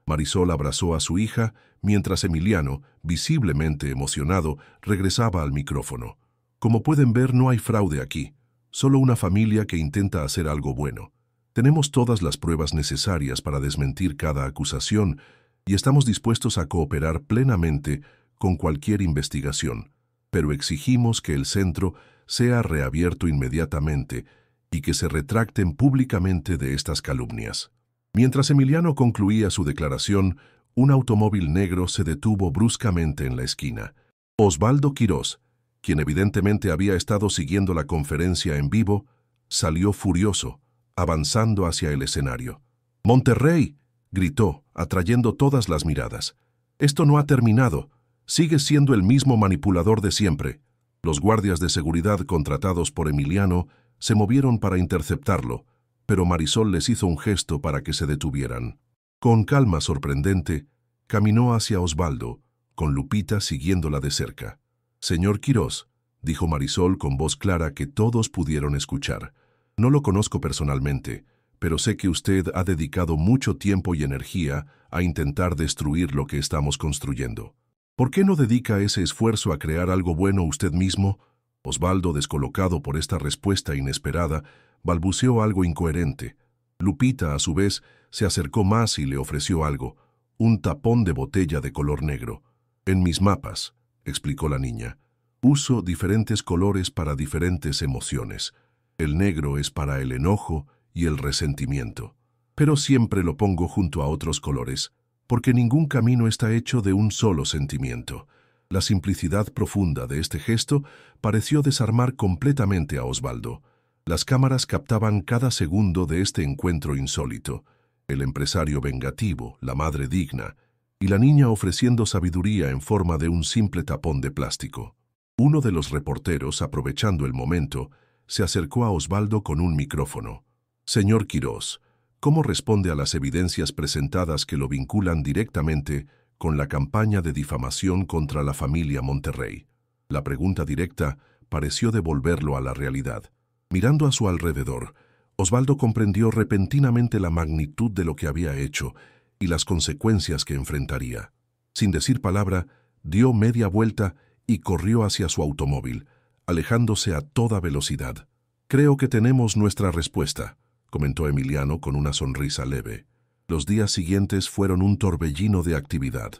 Marisol abrazó a su hija, mientras Emiliano, visiblemente emocionado, regresaba al micrófono. Como pueden ver, no hay fraude aquí, solo una familia que intenta hacer algo bueno. Tenemos todas las pruebas necesarias para desmentir cada acusación y estamos dispuestos a cooperar plenamente con cualquier investigación, pero exigimos que el centro sea reabierto inmediatamente y que se retracten públicamente de estas calumnias. Mientras Emiliano concluía su declaración, un automóvil negro se detuvo bruscamente en la esquina. Osvaldo Quirós, quien evidentemente había estado siguiendo la conferencia en vivo, salió furioso, avanzando hacia el escenario. «¡Monterrey!», gritó, atrayendo todas las miradas. «Esto no ha terminado. Sigues siendo el mismo manipulador de siempre». Los guardias de seguridad contratados por Emiliano se movieron para interceptarlo, pero Marisol les hizo un gesto para que se detuvieran. Con calma sorprendente, caminó hacia Osvaldo, con Lupita siguiéndola de cerca. «Señor Quirós», dijo Marisol con voz clara que todos pudieron escuchar. «No lo conozco personalmente, pero sé que usted ha dedicado mucho tiempo y energía a intentar destruir lo que estamos construyendo. ¿Por qué no dedica ese esfuerzo a crear algo bueno usted mismo?» Osvaldo, descolocado por esta respuesta inesperada, balbuceó algo incoherente. Lupita, a su vez, se acercó más y le ofreció algo, un tapón de botella de color negro. «En mis mapas», explicó la niña, «uso diferentes colores para diferentes emociones. El negro es para el enojo y el resentimiento. Pero siempre lo pongo junto a otros colores, porque ningún camino está hecho de un solo sentimiento». La simplicidad profunda de este gesto pareció desarmar completamente a Osvaldo. Las cámaras captaban cada segundo de este encuentro insólito. El empresario vengativo, la madre digna, y la niña ofreciendo sabiduría en forma de un simple tapón de plástico. Uno de los reporteros, aprovechando el momento, se acercó a Osvaldo con un micrófono. «Señor Quirós, ¿cómo responde a las evidencias presentadas que lo vinculan directamente con la campaña de difamación contra la familia Monterrey?» La pregunta directa pareció devolverlo a la realidad. Mirando a su alrededor, Osvaldo comprendió repentinamente la magnitud de lo que había hecho y las consecuencias que enfrentaría. Sin decir palabra, dio media vuelta y corrió hacia su automóvil, alejándose a toda velocidad. «Creo que tenemos nuestra respuesta», comentó Emiliano con una sonrisa leve. Los días siguientes fueron un torbellino de actividad.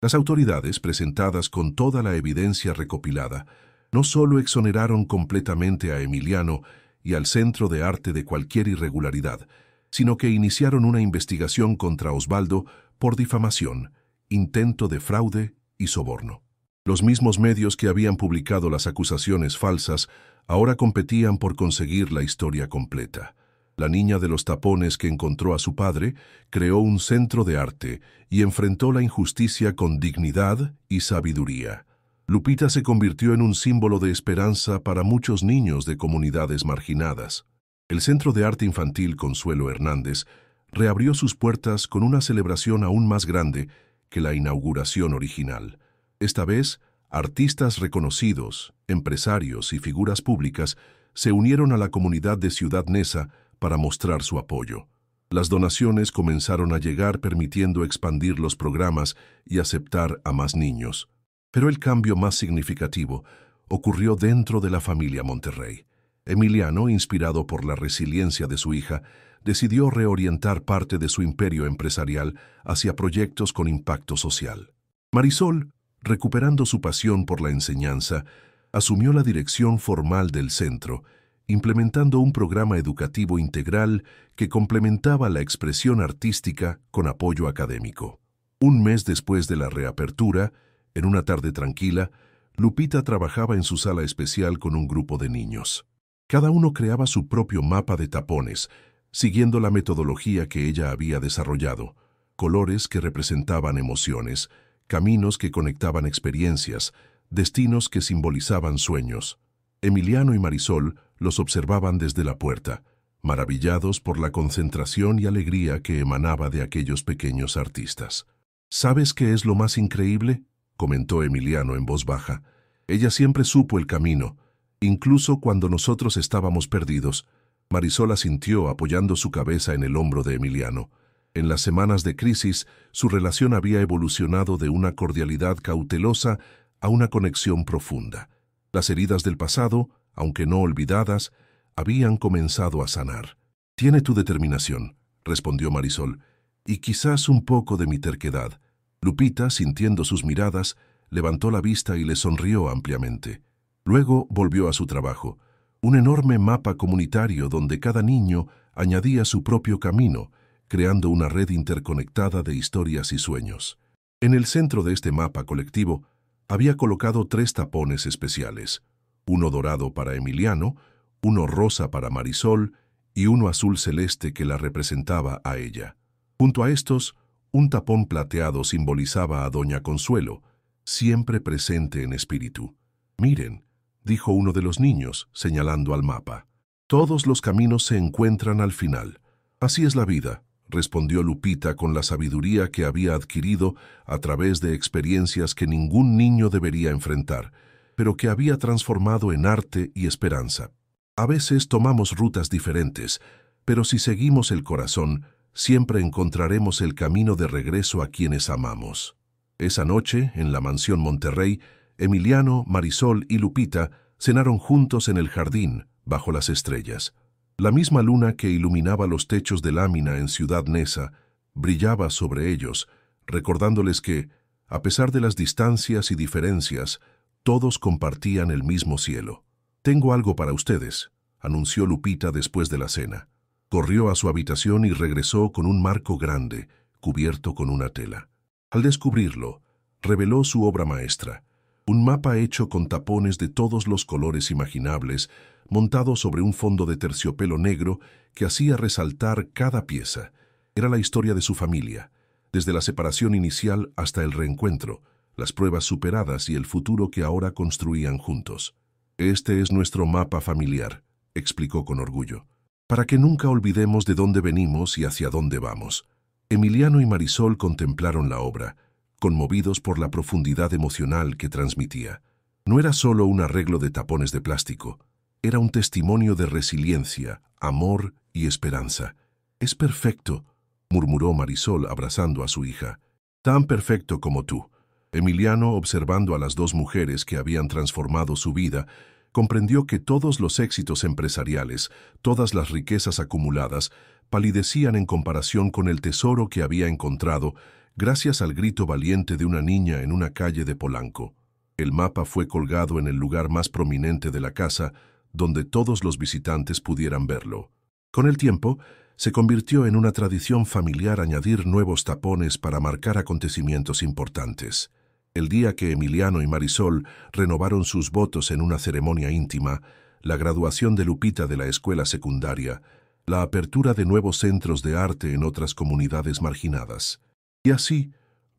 Las autoridades, presentadas con toda la evidencia recopilada, no solo exoneraron completamente a Emiliano y al Centro de Arte de cualquier irregularidad, sino que iniciaron una investigación contra Osvaldo por difamación, intento de fraude y soborno. Los mismos medios que habían publicado las acusaciones falsas ahora competían por conseguir la historia completa. La niña de los tapones que encontró a su padre creó un centro de arte y enfrentó la injusticia con dignidad y sabiduría. Lupita se convirtió en un símbolo de esperanza para muchos niños de comunidades marginadas. El Centro de Arte Infantil Consuelo Hernández reabrió sus puertas con una celebración aún más grande que la inauguración original. Esta vez, artistas reconocidos, empresarios y figuras públicas se unieron a la comunidad de Ciudad Neza para mostrar su apoyo. Las donaciones comenzaron a llegar permitiendo expandir los programas y aceptar a más niños. Pero el cambio más significativo ocurrió dentro de la familia Monterrey. Emiliano, inspirado por la resiliencia de su hija, decidió reorientar parte de su imperio empresarial hacia proyectos con impacto social. Marisol, recuperando su pasión por la enseñanza, asumió la dirección formal del centro, implementando un programa educativo integral que complementaba la expresión artística con apoyo académico. Un mes después de la reapertura, en una tarde tranquila, Lupita trabajaba en su sala especial con un grupo de niños. Cada uno creaba su propio mapa de tapones, siguiendo la metodología que ella había desarrollado: colores que representaban emociones, caminos que conectaban experiencias, destinos que simbolizaban sueños. Emiliano y Marisol los observaban desde la puerta, maravillados por la concentración y alegría que emanaba de aquellos pequeños artistas. «¿Sabes qué es lo más increíble?», comentó Emiliano en voz baja. «Ella siempre supo el camino, incluso cuando nosotros estábamos perdidos». Marisol asintió apoyando su cabeza en el hombro de Emiliano. En las semanas de crisis, su relación había evolucionado de una cordialidad cautelosa a una conexión profunda. Las heridas del pasado, aunque no olvidadas, habían comenzado a sanar. «Tiene tu determinación», respondió Marisol, «y quizás un poco de mi terquedad». Lupita, sintiendo sus miradas, levantó la vista y le sonrió ampliamente. Luego volvió a su trabajo, un enorme mapa comunitario donde cada niño añadía su propio camino, creando una red interconectada de historias y sueños. En el centro de este mapa colectivo había colocado 3 tapones especiales: uno dorado para Emiliano, uno rosa para Marisol y uno azul celeste que la representaba a ella. Junto a estos, un tapón plateado simbolizaba a Doña Consuelo, siempre presente en espíritu. «Miren», dijo uno de los niños, señalando al mapa. «Todos los caminos se encuentran al final. Así es la vida», respondió Lupita con la sabiduría que había adquirido a través de experiencias que ningún niño debería enfrentar, pero que había transformado en arte y esperanza. «A veces tomamos rutas diferentes, pero si seguimos el corazón, siempre encontraremos el camino de regreso a quienes amamos». Esa noche, en la mansión Monterrey, Emiliano, Marisol y Lupita cenaron juntos en el jardín, bajo las estrellas. La misma luna que iluminaba los techos de lámina en Ciudad Neza brillaba sobre ellos, recordándoles que, a pesar de las distancias y diferencias, todos compartían el mismo cielo. «Tengo algo para ustedes», anunció Lupita después de la cena. Corrió a su habitación y regresó con un marco grande, cubierto con una tela. Al descubrirlo, reveló su obra maestra, un mapa hecho con tapones de todos los colores imaginables, montado sobre un fondo de terciopelo negro que hacía resaltar cada pieza. Era la historia de su familia, desde la separación inicial hasta el reencuentro, las pruebas superadas y el futuro que ahora construían juntos. «Este es nuestro mapa familiar», explicó con orgullo, «para que nunca olvidemos de dónde venimos y hacia dónde vamos». Emiliano y Marisol contemplaron la obra, conmovidos por la profundidad emocional que transmitía. No era solo un arreglo de tapones de plástico, era un testimonio de resiliencia, amor y esperanza. «Es perfecto», murmuró Marisol abrazando a su hija. «Tan perfecto como tú». Emiliano, observando a las dos mujeres que habían transformado su vida, comprendió que todos los éxitos empresariales, todas las riquezas acumuladas, palidecían en comparación con el tesoro que había encontrado gracias al grito valiente de una niña en una calle de Polanco. El mapa fue colgado en el lugar más prominente de la casa, donde todos los visitantes pudieran verlo. Con el tiempo, se convirtió en una tradición familiar añadir nuevos tapones para marcar acontecimientos importantes. El día que Emiliano y Marisol renovaron sus votos en una ceremonia íntima, la graduación de Lupita de la escuela secundaria, la apertura de nuevos centros de arte en otras comunidades marginadas. Y así,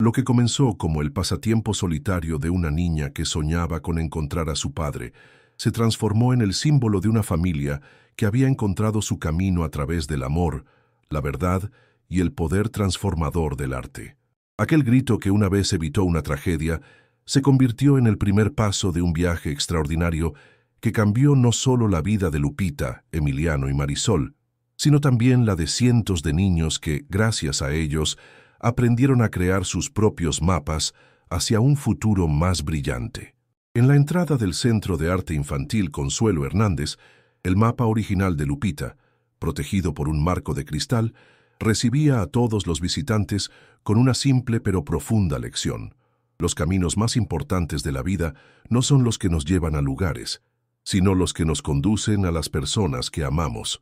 lo que comenzó como el pasatiempo solitario de una niña que soñaba con encontrar a su padre, se transformó en el símbolo de una familia que había encontrado su camino a través del amor, la verdad y el poder transformador del arte. Aquel grito que una vez evitó una tragedia se convirtió en el primer paso de un viaje extraordinario que cambió no solo la vida de Lupita, Emiliano y Marisol, sino también la de cientos de niños que, gracias a ellos, aprendieron a crear sus propios mapas hacia un futuro más brillante. En la entrada del Centro de Arte Infantil Consuelo Hernández, el mapa original de Lupita, protegido por un marco de cristal, recibía a todos los visitantes con una simple pero profunda lección. Los caminos más importantes de la vida no son los que nos llevan a lugares, sino los que nos conducen a las personas que amamos.